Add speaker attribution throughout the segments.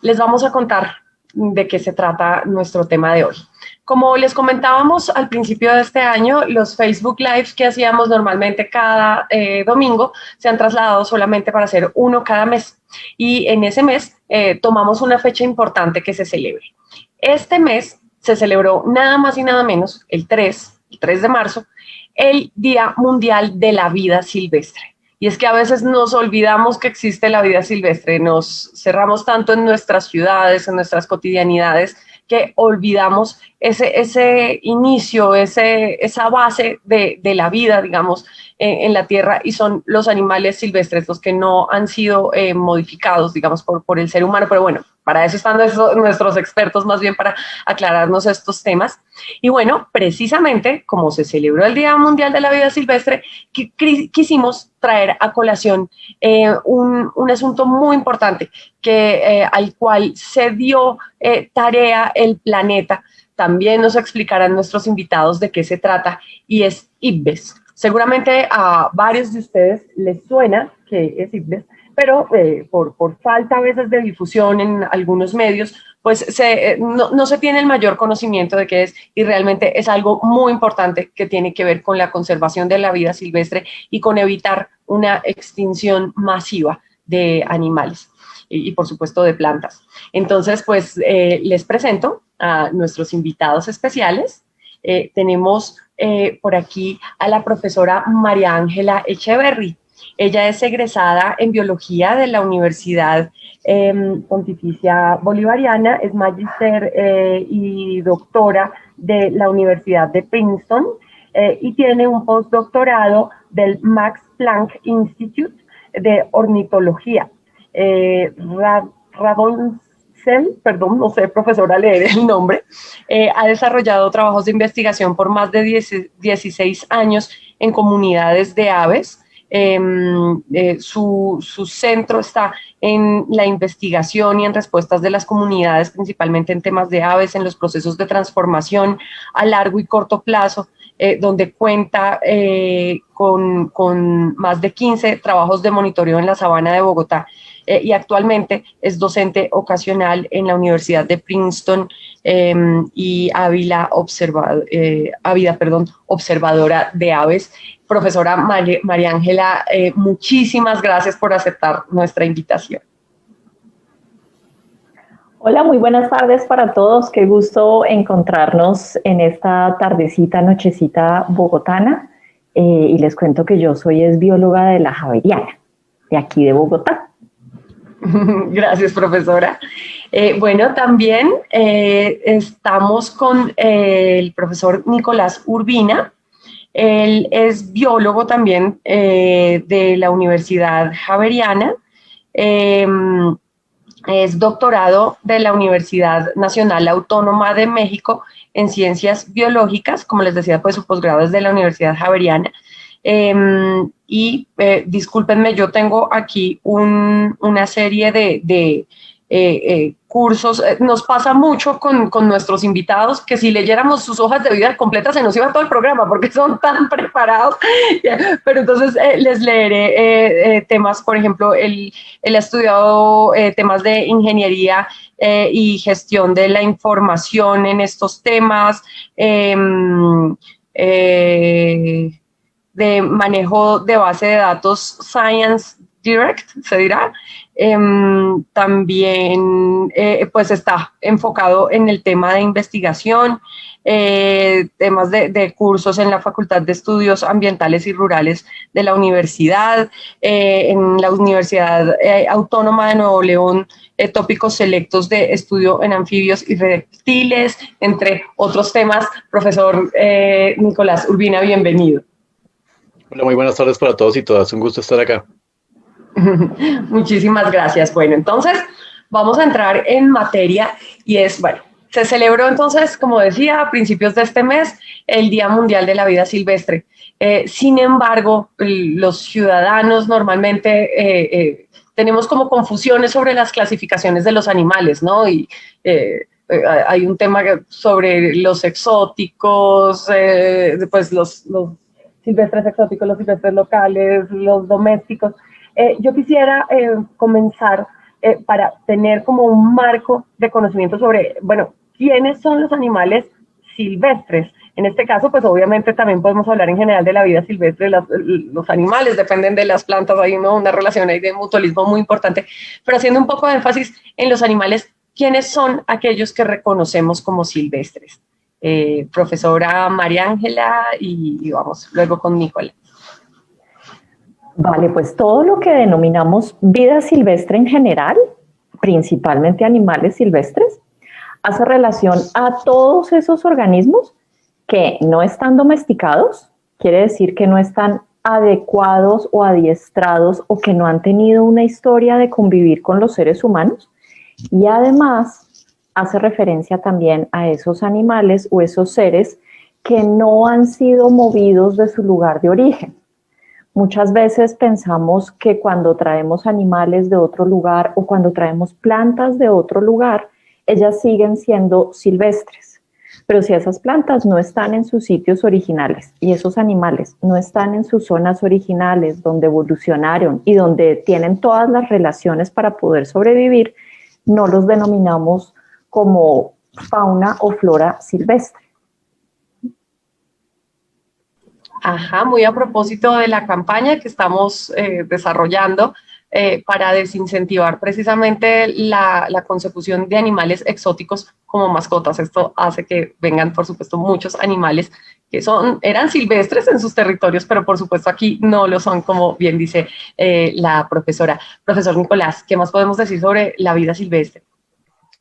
Speaker 1: les vamos a contar de qué se trata nuestro tema de hoy. Como les comentábamos al principio de este año, los Facebook Live que hacíamos normalmente cada domingo se han trasladado solamente para hacer uno cada mes. Y en ese mes tomamos una fecha importante que se celebre. Este mes se celebró nada más y nada menos, el 3 de marzo, el Día Mundial de la Vida Silvestre. Y es que a veces nos olvidamos que existe la vida silvestre, nos cerramos tanto en nuestras ciudades, en nuestras cotidianidades, que olvidamos ese inicio, esa base de la vida, digamos, en la tierra, y son los animales silvestres, los que no han sido modificados, digamos, por el ser humano. Pero bueno, para eso están nuestros expertos, más bien para aclararnos estos temas. Y bueno, precisamente como se celebró el Día Mundial de la Vida Silvestre, quisimos traer a colación un asunto muy importante al cual se dio tarea el planeta. También nos explicarán nuestros invitados de qué se trata, y es IPBES. Seguramente a varios de ustedes les suena que es IPBES, pero por falta a veces de difusión en algunos medios, pues no se tiene el mayor conocimiento de qué es, y realmente es algo muy importante que tiene que ver con la conservación de la vida silvestre y con evitar una extinción masiva de animales y por supuesto de plantas. Entonces, pues les presento a nuestros invitados especiales. Tenemos por aquí a la profesora María Ángela Echeverry. Ella es egresada en biología de la Universidad Pontificia Bolivariana, es magíster y doctora de la Universidad de Princeton y tiene un postdoctorado del Max Planck Institute de Ornitología. Radoncel, perdón, no sé, profesora, leer el nombre, ha desarrollado trabajos de investigación por más de 16 años en comunidades de aves. Su centro está en la investigación y en respuestas de las comunidades, principalmente en temas de aves, en los procesos de transformación a largo y corto plazo, donde cuenta con más de 15 trabajos de monitoreo en la sabana de Bogotá, y actualmente es docente ocasional en la Universidad de Princeton y Ávida, observadora de aves. Profesora María Ángela, muchísimas gracias por aceptar nuestra invitación.
Speaker 2: Hola, muy buenas tardes para todos. Qué gusto encontrarnos en esta tardecita, nochecita bogotana. Y les cuento que yo soy bióloga de la Javeriana, de aquí de Bogotá.
Speaker 1: Gracias, profesora. Bueno, también estamos con el profesor Nicolás Urbina. Él es biólogo también de la Universidad Javeriana. Es doctorado de la Universidad Nacional Autónoma de México en Ciencias Biológicas. Como les decía, pues su posgrado es de la Universidad Javeriana. Discúlpenme, yo tengo aquí una serie de cursos. Nos pasa mucho con nuestros invitados que si leyéramos sus hojas de vida completas se nos iba todo el programa porque son tan preparados. Pero entonces les leeré temas. Por ejemplo, él ha estudiado temas de ingeniería y gestión de la información en estos temas, de manejo de base de datos Science Direct, se dirá. También pues está enfocado en el tema de investigación, temas de cursos en la Facultad de Estudios Ambientales y Rurales de la universidad, en la Universidad Autónoma de Nuevo León, tópicos selectos de estudio en anfibios y reptiles, entre otros temas. Profesor Nicolás Urbina, bienvenido.
Speaker 3: Hola, muy buenas tardes para todos y todas. Un gusto estar acá.
Speaker 1: Muchísimas gracias. Bueno, entonces vamos a entrar en materia y se celebró entonces, como decía, a principios de este mes, el Día Mundial de la Vida Silvestre. Sin embargo, los ciudadanos normalmente tenemos como confusiones sobre las clasificaciones de los animales, ¿no? Y hay un tema sobre los exóticos, pues los silvestres exóticos, los silvestres locales, los domésticos. Yo quisiera comenzar para tener como un marco de conocimiento sobre, bueno, quiénes son los animales silvestres. En este caso, pues obviamente también podemos hablar en general de la vida silvestre. Los animales dependen de las plantas, hay una relación ahí de mutualismo muy importante, pero haciendo un poco de énfasis en los animales, ¿quiénes son aquellos que reconocemos como silvestres? Profesora María Ángela y vamos luego con Nicolás.
Speaker 2: Vale, pues todo lo que denominamos vida silvestre en general, principalmente animales silvestres, hace relación a todos esos organismos que no están domesticados, quiere decir que no están adecuados o adiestrados o que no han tenido una historia de convivir con los seres humanos, y además hace referencia también a esos animales o esos seres que no han sido movidos de su lugar de origen. Muchas veces pensamos que cuando traemos animales de otro lugar o cuando traemos plantas de otro lugar, ellas siguen siendo silvestres. Pero si esas plantas no están en sus sitios originales y esos animales no están en sus zonas originales donde evolucionaron y donde tienen todas las relaciones para poder sobrevivir, no los denominamos como fauna o flora silvestre.
Speaker 1: Ajá, muy a propósito de la campaña que estamos desarrollando para desincentivar precisamente la consecución de animales exóticos como mascotas. Esto hace que vengan, por supuesto, muchos animales que eran silvestres en sus territorios, pero por supuesto aquí no lo son, como bien dice la profesora. Profesor Nicolás, ¿qué más podemos decir sobre la vida silvestre?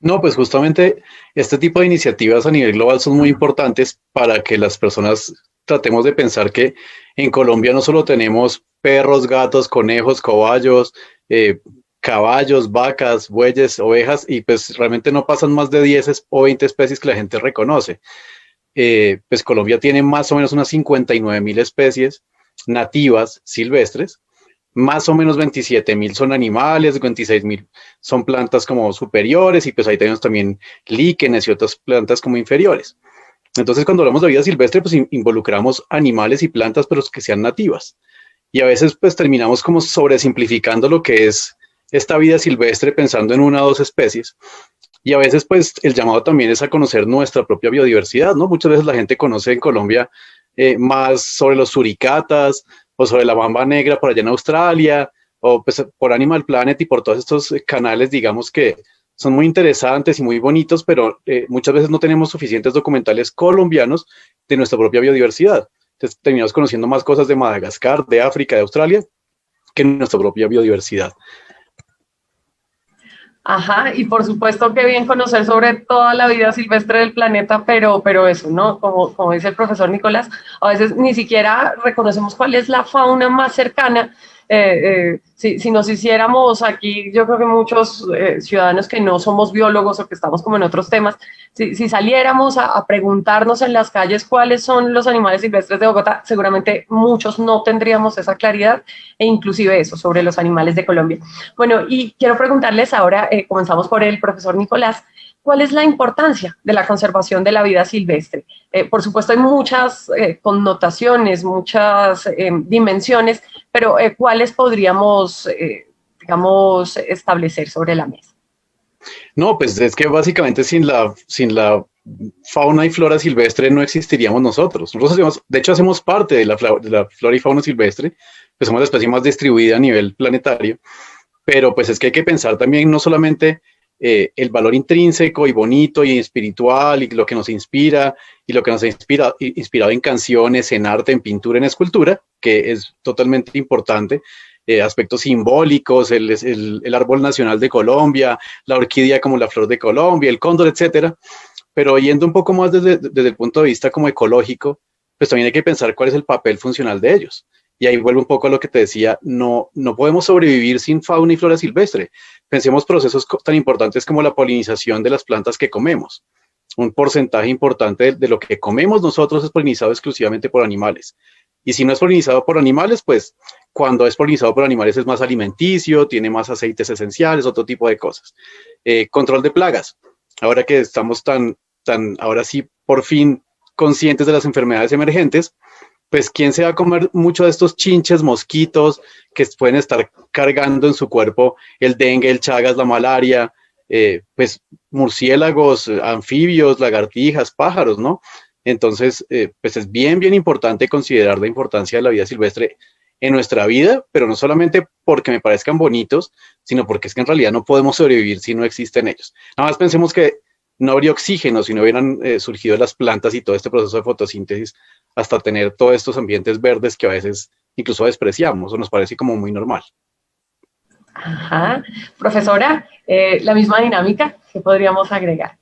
Speaker 3: No, pues justamente este tipo de iniciativas a nivel global son muy importantes para que las personas tratemos de pensar que en Colombia no solo tenemos perros, gatos, conejos, caballos, vacas, bueyes, ovejas, y pues realmente no pasan más de 10 o 20 especies que la gente reconoce. Pues Colombia tiene más o menos unas 59.000 especies nativas silvestres, más o menos 27.000 son animales, 26.000 son plantas como superiores, y pues ahí tenemos también líquenes y otras plantas como inferiores. Entonces, cuando hablamos de vida silvestre, pues involucramos animales y plantas, pero que sean nativas. Y a veces, pues terminamos como sobresimplificando lo que es esta vida silvestre pensando en una o dos especies. Y a veces, pues, el llamado también es a conocer nuestra propia biodiversidad, ¿no? Muchas veces la gente conoce en Colombia más sobre los suricatas o sobre la mamba negra por allá en Australia, o pues por Animal Planet y por todos estos canales, digamos, que son muy interesantes y muy bonitos, pero muchas veces no tenemos suficientes documentales colombianos de nuestra propia biodiversidad. Entonces terminamos conociendo más cosas de Madagascar, de África, de Australia, que nuestra propia biodiversidad.
Speaker 1: Ajá, y por supuesto que bien conocer sobre toda la vida silvestre del planeta, pero eso, ¿no? Como dice el profesor Nicolás, a veces ni siquiera reconocemos cuál es la fauna más cercana. Si nos hiciéramos aquí, yo creo que muchos ciudadanos que no somos biólogos o que estamos como en otros temas, si saliéramos a preguntarnos en las calles cuáles son los animales silvestres de Bogotá, seguramente muchos no tendríamos esa claridad, e inclusive eso sobre los animales de Colombia. Bueno, y quiero preguntarles ahora, comenzamos por el profesor Nicolás, ¿cuál es la importancia de la conservación de la vida silvestre? Por supuesto, hay muchas connotaciones, muchas dimensiones, pero ¿cuáles podríamos, digamos, establecer sobre la mesa?
Speaker 3: No, pues es que básicamente sin la fauna y flora silvestre no existiríamos nosotros. De hecho, hacemos parte de la flora y fauna silvestre, pues somos la especie más distribuida a nivel planetario, pero pues es que hay que pensar también no solamente el valor intrínseco y bonito y espiritual y lo que nos inspira y lo que nos ha inspirado en canciones, en arte, en pintura, en escultura, que es totalmente importante, aspectos simbólicos, el árbol nacional de Colombia, la orquídea como la flor de Colombia, el cóndor, etcétera. Pero yendo un poco más desde el punto de vista como ecológico, pues también hay que pensar cuál es el papel funcional de ellos. Y ahí vuelvo un poco a lo que te decía, no podemos sobrevivir sin fauna y flora silvestre. Pensemos procesos tan importantes como la polinización de las plantas que comemos. Un porcentaje importante de lo que comemos nosotros es polinizado exclusivamente por animales. Y si no es polinizado por animales, pues cuando es polinizado por animales es más alimenticio, tiene más aceites esenciales, otro tipo de cosas. Control de plagas. Ahora que estamos ahora sí, por fin conscientes de las enfermedades emergentes, pues ¿quién se va a comer mucho de estos chinches, mosquitos que pueden estar cargando en su cuerpo el dengue, el chagas, la malaria, pues murciélagos, anfibios, lagartijas, pájaros, ¿no? Entonces, pues es bien, bien importante considerar la importancia de la vida silvestre en nuestra vida, pero no solamente porque me parezcan bonitos, sino porque es que en realidad no podemos sobrevivir si no existen ellos. Nada más pensemos que no habría oxígeno si no hubieran surgido las plantas y todo este proceso de fotosíntesis hasta tener todos estos ambientes verdes que a veces incluso despreciamos o nos parece como muy normal.
Speaker 1: Ajá. Profesora, la misma dinámica que podríamos agregar.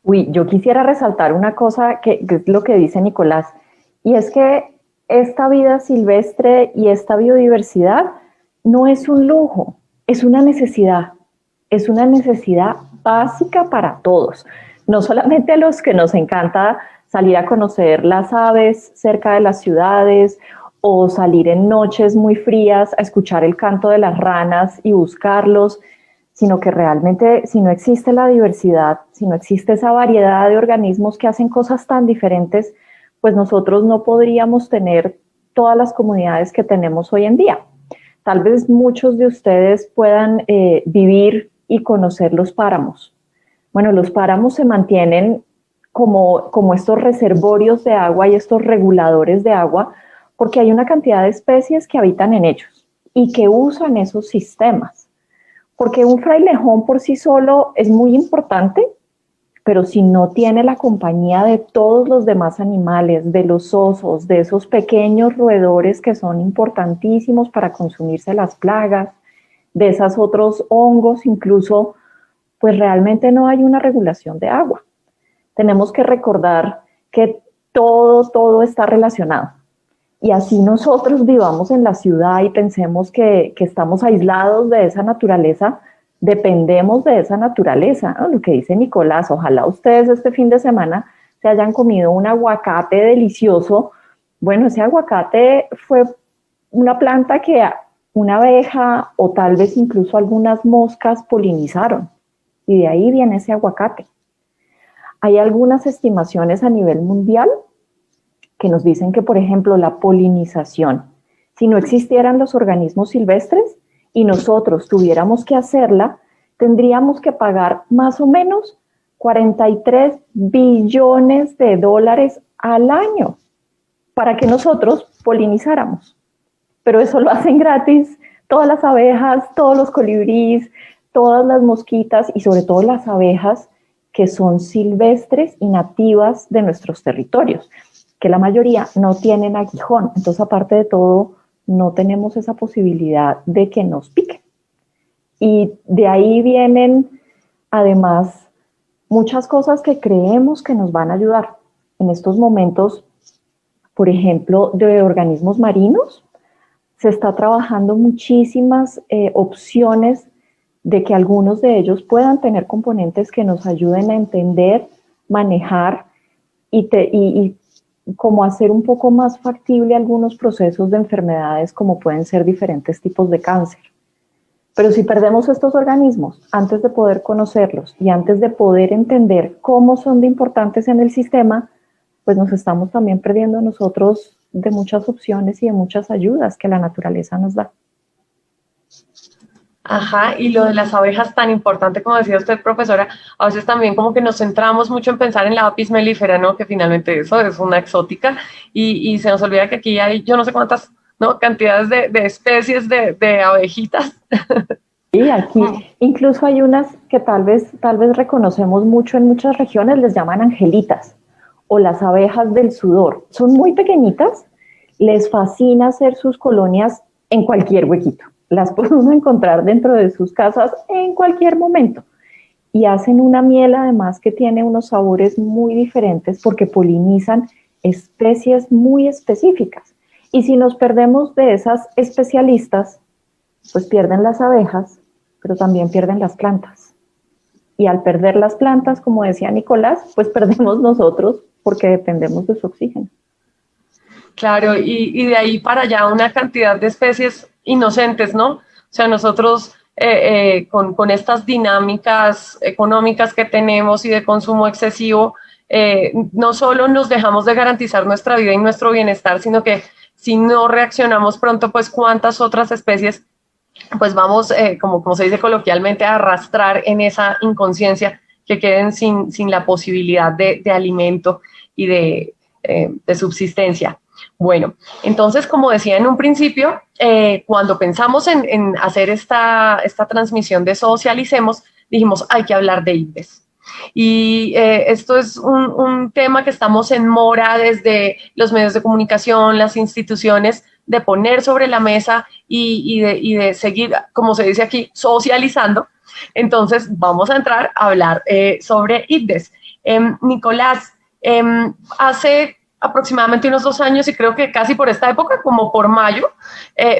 Speaker 2: Uy, yo quisiera resaltar una cosa que es lo que dice Nicolás, y es que esta vida silvestre y esta biodiversidad no es un lujo, es una necesidad básica para todos, no solamente a los que nos encanta salir a conocer las aves cerca de las ciudades o salir en noches muy frías a escuchar el canto de las ranas y buscarlos, sino que realmente si no existe la diversidad, si no existe esa variedad de organismos que hacen cosas tan diferentes, pues nosotros no podríamos tener todas las comunidades que tenemos hoy en día. Tal vez muchos de ustedes puedan vivir y conocer los páramos. Bueno, los páramos se mantienen como estos reservorios de agua y estos reguladores de agua, porque hay una cantidad de especies que habitan en ellos y que usan esos sistemas. Porque un frailejón por sí solo es muy importante, pero si no tiene la compañía de todos los demás animales, de los osos, de esos pequeños roedores que son importantísimos para consumirse las plagas, de esos otros hongos incluso, pues realmente no hay una regulación de agua. Tenemos que recordar que todo está relacionado. Y así nosotros vivamos en la ciudad y pensemos que estamos aislados de esa naturaleza, dependemos de esa naturaleza, ¿no? Lo que dice Nicolás, ojalá ustedes este fin de semana se hayan comido un aguacate delicioso. Bueno, ese aguacate fue una planta que una abeja o tal vez incluso algunas moscas polinizaron y de ahí viene ese aguacate. Hay algunas estimaciones a nivel mundial que nos dicen que, por ejemplo, la polinización, si no existieran los organismos silvestres y nosotros tuviéramos que hacerla, tendríamos que pagar más o menos 43 billones de dólares al año para que nosotros polinizáramos. Pero eso lo hacen gratis todas las abejas, todos los colibríes, todas las mosquitas y sobre todo las abejas que son silvestres y nativas de nuestros territorios, que la mayoría no tienen aguijón. Entonces, aparte de todo, no tenemos esa posibilidad de que nos piquen. Y de ahí vienen, además, muchas cosas que creemos que nos van a ayudar. En estos momentos, por ejemplo, de organismos marinos, se está trabajando muchísimas opciones de que algunos de ellos puedan tener componentes que nos ayuden a entender, manejar y como hacer un poco más factible algunos procesos de enfermedades como pueden ser diferentes tipos de cáncer. Pero si perdemos estos organismos antes de poder conocerlos y antes de poder entender cómo son de importantes en el sistema, pues nos estamos también perdiendo nosotros de muchas opciones y de muchas ayudas que la naturaleza nos da.
Speaker 1: Ajá, y lo de las abejas tan importante, como decía usted, profesora, a veces también como que nos centramos mucho en pensar en la apis mellifera, ¿no? Que finalmente eso es una exótica y se nos olvida que aquí hay yo no sé cuántas, ¿no? Cantidades de especies de abejitas.
Speaker 2: Sí, aquí incluso hay unas que tal vez reconocemos mucho en muchas regiones, les llaman angelitas o las abejas del sudor. Son muy pequeñitas, les fascina hacer sus colonias en cualquier huequito. Las puede uno encontrar dentro de sus casas en cualquier momento. Y hacen una miel además que tiene unos sabores muy diferentes porque polinizan especies muy específicas. Y si nos perdemos de esas especialistas, pues pierden las abejas, pero también pierden las plantas. Y al perder las plantas, como decía Nicolás, pues perdemos nosotros porque dependemos de su oxígeno.
Speaker 1: Claro, y de ahí para allá una cantidad de especies inocentes, ¿no? O sea, nosotros con estas dinámicas económicas que tenemos y de consumo excesivo, no solo nos dejamos de garantizar nuestra vida y nuestro bienestar, sino que si no reaccionamos pronto, pues cuántas otras especies pues vamos, como se dice coloquialmente, a arrastrar en esa inconsciencia que queden sin la posibilidad de alimento y de subsistencia. Bueno, entonces, como decía en un principio, cuando pensamos en hacer esta transmisión de Socialicemos, dijimos, hay que hablar de ICBES. Y esto es un tema que estamos en mora desde los medios de comunicación, las instituciones, de poner sobre la mesa y de seguir, como se dice aquí, socializando. Entonces, vamos a entrar a hablar sobre ICBES. Nicolás, hace aproximadamente unos 2 años, y creo que casi por esta época, como por mayo,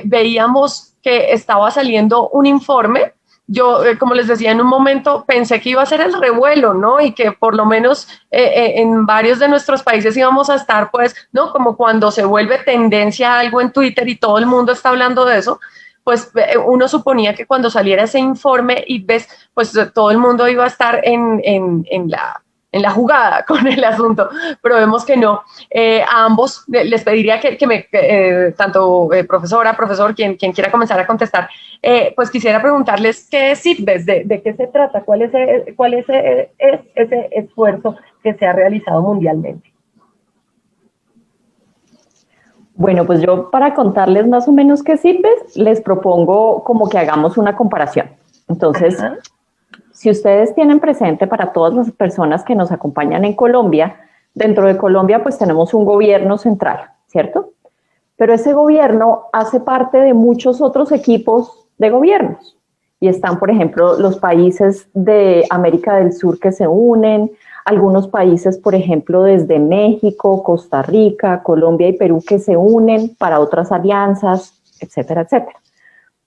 Speaker 1: veíamos que estaba saliendo un informe. Yo, como les decía en un momento, pensé que iba a ser el revuelo, ¿no? Y que por lo menos en varios de nuestros países íbamos a estar, pues, ¿no? Como cuando se vuelve tendencia algo en Twitter y todo el mundo está hablando de eso, pues uno suponía que cuando saliera ese informe ICBES, pues todo el mundo iba a estar en la jugada con el asunto, pero vemos que no. A ambos les pediría tanto profesora, profesor, quien quiera comenzar a contestar, pues quisiera preguntarles qué es ICBES, de qué se trata, cuál es ese esfuerzo que se ha realizado mundialmente.
Speaker 2: Bueno, pues yo para contarles más o menos qué es ICBES, les propongo como que hagamos una comparación. Entonces, ajá, si ustedes tienen presente, para todas las personas que nos acompañan en Colombia, dentro de Colombia pues tenemos un gobierno central, ¿cierto? Pero ese gobierno hace parte de muchos otros equipos de gobiernos. Y están, por ejemplo, los países de América del Sur que se unen, algunos países, por ejemplo, desde México, Costa Rica, Colombia y Perú que se unen para otras alianzas, etcétera, etcétera.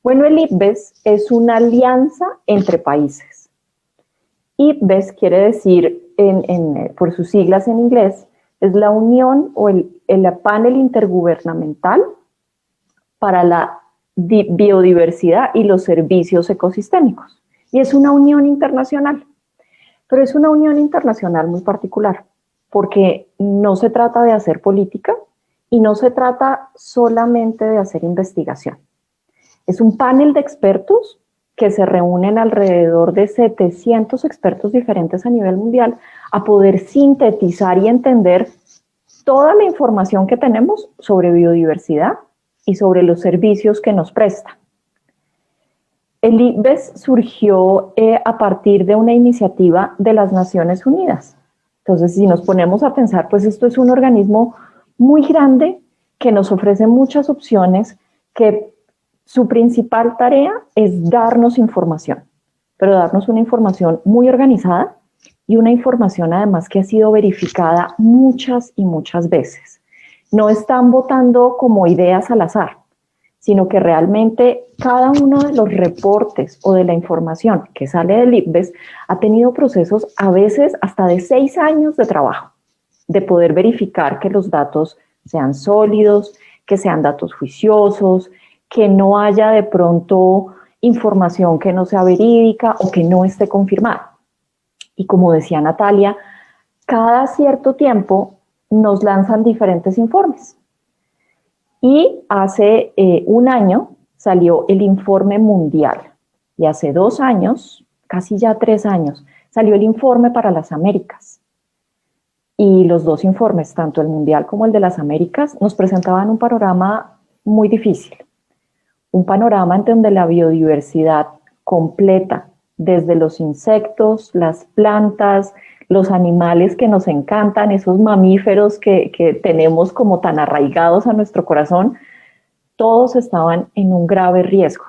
Speaker 2: Bueno, el ICBES es una alianza entre países. ICBES quiere decir, por sus siglas en inglés, es la unión o el panel intergubernamental para la biodiversidad y los servicios ecosistémicos. Y es una unión internacional, pero es una unión internacional muy particular, porque no se trata de hacer política y no se trata solamente de hacer investigación. Es un panel de expertos que se reúnen alrededor de 700 expertos diferentes a nivel mundial a poder sintetizar y entender toda la información que tenemos sobre biodiversidad y sobre los servicios que nos presta. El ICBES surgió a partir de una iniciativa de las Naciones Unidas. Entonces, si nos ponemos a pensar, pues esto es un organismo muy grande que nos ofrece muchas opciones, que su principal tarea es darnos información, pero darnos una información muy organizada y una información además que ha sido verificada muchas y muchas veces. No están votando como ideas al azar, sino que realmente cada uno de los reportes o de la información que sale del ICBES ha tenido procesos a veces hasta de 6 años de trabajo, de poder verificar que los datos sean sólidos, que sean datos juiciosos, que no haya de pronto información que no sea verídica o que no esté confirmada. Y como decía Natalia, cada cierto tiempo nos lanzan diferentes informes. Y hace 1 año salió el informe mundial. Y hace 2 años, casi ya 3 años, salió el informe para las Américas. Y los 2 informes, tanto el mundial como el de las Américas, nos presentaban un panorama muy difícil. Un panorama en donde la biodiversidad completa, desde los insectos, las plantas, los animales que nos encantan, esos mamíferos que tenemos como tan arraigados a nuestro corazón, todos estaban en un grave riesgo.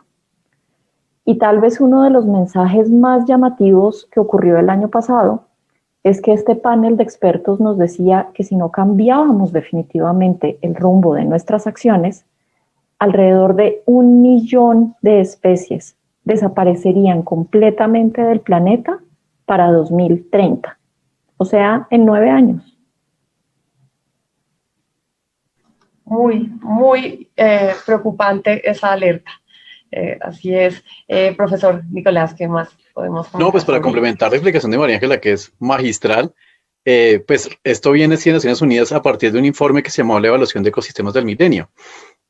Speaker 2: Y tal vez uno de los mensajes más llamativos que ocurrió el año pasado es que este panel de expertos nos decía que si no cambiábamos definitivamente el rumbo de nuestras acciones, alrededor de 1 millón de especies desaparecerían completamente del planeta para 2030. O sea, en 9 años.
Speaker 1: Muy, muy preocupante esa alerta. Así es. Profesor Nicolás, ¿qué más podemos comentar?
Speaker 3: No, pues para complementar la explicación de María Ángela, que es magistral, Pues esto viene de Naciones Unidas a partir de un informe que se llamó la Evaluación de Ecosistemas del Milenio,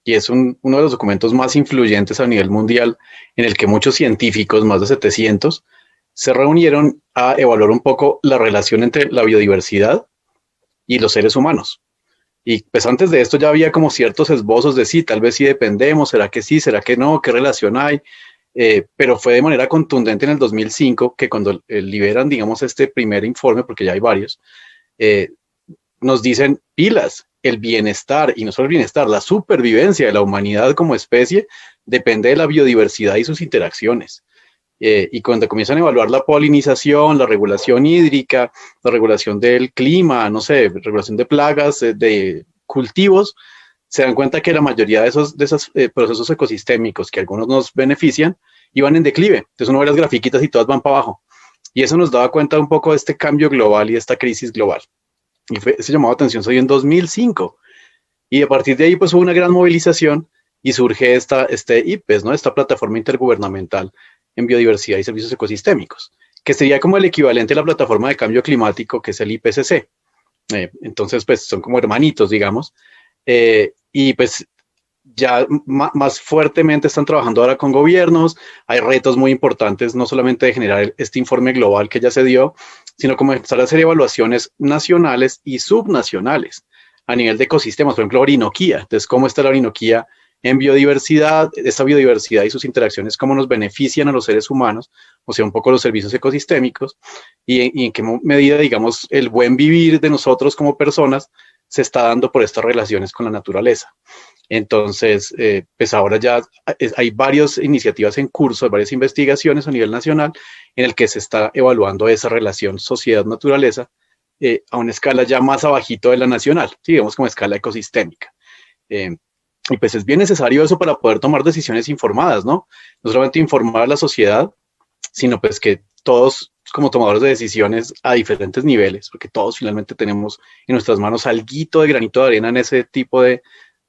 Speaker 3: y es uno de los documentos más influyentes a nivel mundial, en el que muchos científicos, más de 700, se reunieron a evaluar un poco la relación entre la biodiversidad y los seres humanos. Y pues antes de esto ya había como ciertos esbozos de sí, tal vez sí dependemos, será que sí, será que no, qué relación hay, pero fue de manera contundente en el 2005 que cuando liberan, digamos, este primer informe, porque ya hay varios, nos dicen pilas, el bienestar, y no solo el bienestar, la supervivencia de la humanidad como especie depende de la biodiversidad y sus interacciones. Y cuando comienzan a evaluar la polinización, la regulación hídrica, la regulación del clima, no sé, regulación de plagas, de cultivos, se dan cuenta que la mayoría de esos procesos ecosistémicos que algunos nos benefician iban en declive. Entonces uno ve las grafiquitas y todas van para abajo. Y eso nos daba cuenta un poco de este cambio global y de esta crisis global. Y ese llamado de atención se dio en 2005. Y a partir de ahí pues hubo una gran movilización y surge este IPES, ¿no? Esta plataforma intergubernamental en biodiversidad y servicios ecosistémicos, que sería como el equivalente a la plataforma de cambio climático, que es el IPCC. Entonces, pues son como hermanitos, digamos, y pues ya más fuertemente están trabajando ahora con gobiernos. Hay retos muy importantes, no solamente de generar este informe global que ya se dio, sino comenzar a hacer evaluaciones nacionales y subnacionales a nivel de ecosistemas, por ejemplo, Orinoquía. Entonces, ¿cómo está la Orinoquía en biodiversidad? Esta biodiversidad y sus interacciones, cómo nos benefician a los seres humanos, o sea, un poco los servicios ecosistémicos, y en qué medida, digamos, el buen vivir de nosotros como personas se está dando por estas relaciones con la naturaleza. Entonces, pues ahora ya hay varias iniciativas en curso, varias investigaciones a nivel nacional en el que se está evaluando esa relación sociedad-naturaleza a una escala ya más abajito de la nacional, digamos como escala ecosistémica. Y pues es bien necesario eso para poder tomar decisiones informadas, ¿no? No solamente informar a la sociedad, sino pues que todos como tomadores de decisiones a diferentes niveles, porque todos finalmente tenemos en nuestras manos alguito de granito de arena en ese tipo de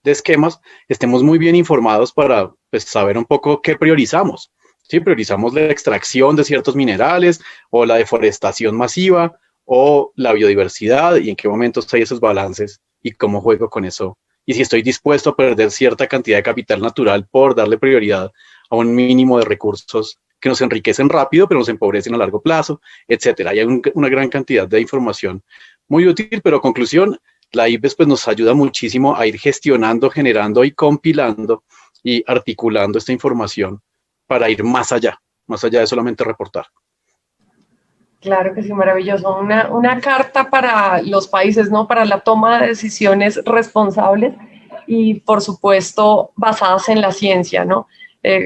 Speaker 3: esquemas, estemos muy bien informados para pues, saber un poco qué priorizamos. ¿Sí? Priorizamos la extracción de ciertos minerales o la deforestación masiva o la biodiversidad y en qué momentos hay esos balances y cómo juego con eso. Y si estoy dispuesto a perder cierta cantidad de capital natural por darle prioridad a un mínimo de recursos que nos enriquecen rápido, pero nos empobrecen a largo plazo, etcétera. Hay una gran cantidad de información muy útil, pero conclusión, la IPES pues, nos ayuda muchísimo a ir gestionando, generando y compilando y articulando esta información para ir más allá de solamente reportar.
Speaker 1: Claro que sí, maravilloso. Una carta para los países, ¿no? Para la toma de decisiones responsables y, por supuesto, basadas en la ciencia, ¿no?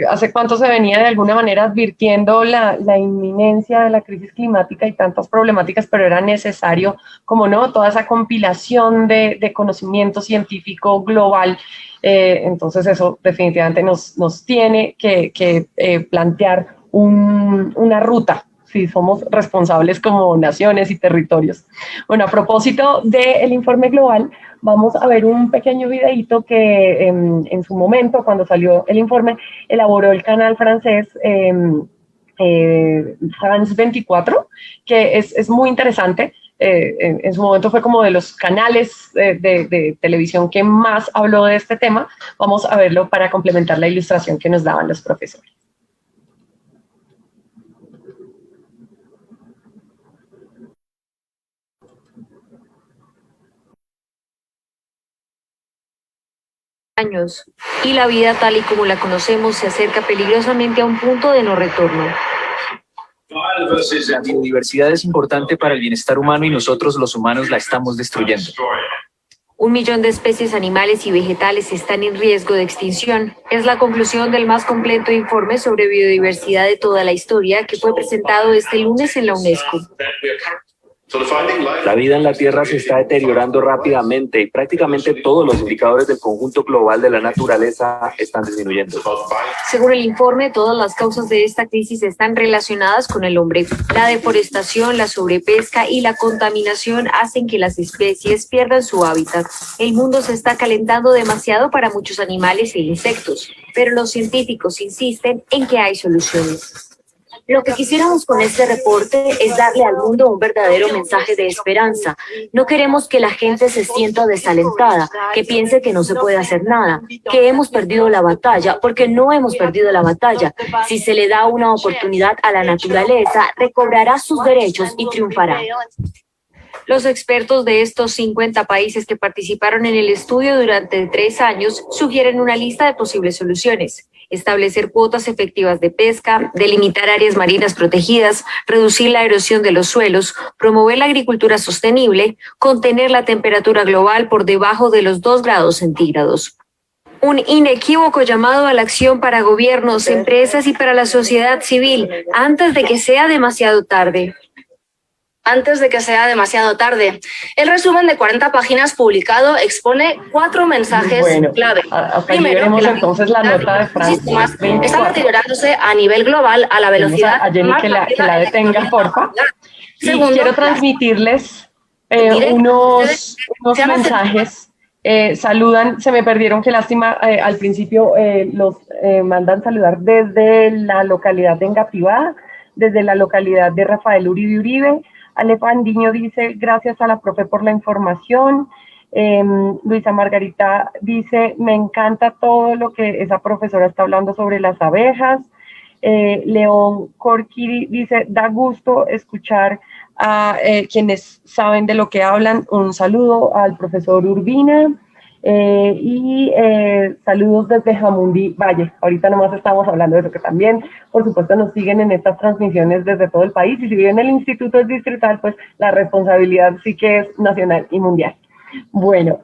Speaker 1: ¿Hace cuánto se venía de alguna manera advirtiendo la inminencia de la crisis climática y tantas problemáticas, pero era necesario, como no, toda esa compilación de conocimiento científico global? Entonces eso definitivamente nos tiene que plantear una ruta, si somos responsables como naciones y territorios. Bueno, a propósito del informe global, vamos a ver un pequeño videíto que en su momento, cuando salió el informe, elaboró el canal francés France 24, que es muy interesante. En su momento fue como de los canales de televisión que más habló de este tema. Vamos a verlo para complementar la ilustración que nos daban los profesores.
Speaker 4: Años, y la vida tal y como la conocemos se acerca peligrosamente a un punto de no retorno.
Speaker 5: La biodiversidad es importante para el bienestar humano y nosotros los humanos la estamos destruyendo.
Speaker 4: 1 millón de especies animales y vegetales están en riesgo de extinción. Es la conclusión del más completo informe sobre biodiversidad de toda la historia que fue presentado este lunes en la UNESCO.
Speaker 6: La vida en la Tierra se está deteriorando rápidamente y prácticamente todos los indicadores del conjunto global de la naturaleza están disminuyendo.
Speaker 4: Según el informe, todas las causas de esta crisis están relacionadas con el hombre. La deforestación, la sobrepesca y la contaminación hacen que las especies pierdan su hábitat. El mundo se está calentando demasiado para muchos animales e insectos, pero los científicos insisten en que hay soluciones. Lo que quisiéramos con este reporte es darle al mundo un verdadero mensaje de esperanza. No queremos que la gente se sienta desalentada, que piense que no se puede hacer nada, que hemos perdido la batalla, porque no hemos perdido la batalla. Si se le da una oportunidad a la naturaleza, recobrará sus derechos y triunfará. Los expertos de estos 50 países que participaron en el estudio durante 3 años sugieren una lista de posibles soluciones: establecer cuotas efectivas de pesca, delimitar áreas marinas protegidas, reducir la erosión de los suelos, promover la agricultura sostenible, contener la temperatura global por debajo de los 2 grados centígrados. Un inequívoco llamado a la acción para gobiernos, empresas y para la sociedad civil antes de que sea demasiado tarde.
Speaker 7: Antes de que sea demasiado tarde. El resumen de 40 páginas publicado expone 4 mensajes clave.
Speaker 1: Hasta aquí veremos entonces la nota de Francia.
Speaker 7: Están deteriorándose a nivel global a la velocidad.
Speaker 1: A Jenny que la detenga, porfa.
Speaker 7: Segundo,
Speaker 1: quiero transmitirles unos mensajes. Saludan, se me perdieron, qué lástima, al principio los mandan saludar desde la localidad de Engativá, desde la localidad de Rafael Uribe Uribe. Ale Pandiño dice, gracias a la profe por la información. Luisa Margarita dice, me encanta todo lo que esa profesora está hablando sobre las abejas. León Corquiri dice, da gusto escuchar a quienes saben de lo que hablan. Un saludo al profesor Urbina. Saludos desde Jamundí Valle. Ahorita nomás estamos hablando de eso, que también, por supuesto, nos siguen en estas transmisiones desde todo el país, y si bien el instituto es distrital, pues la responsabilidad sí que es nacional y mundial. Bueno,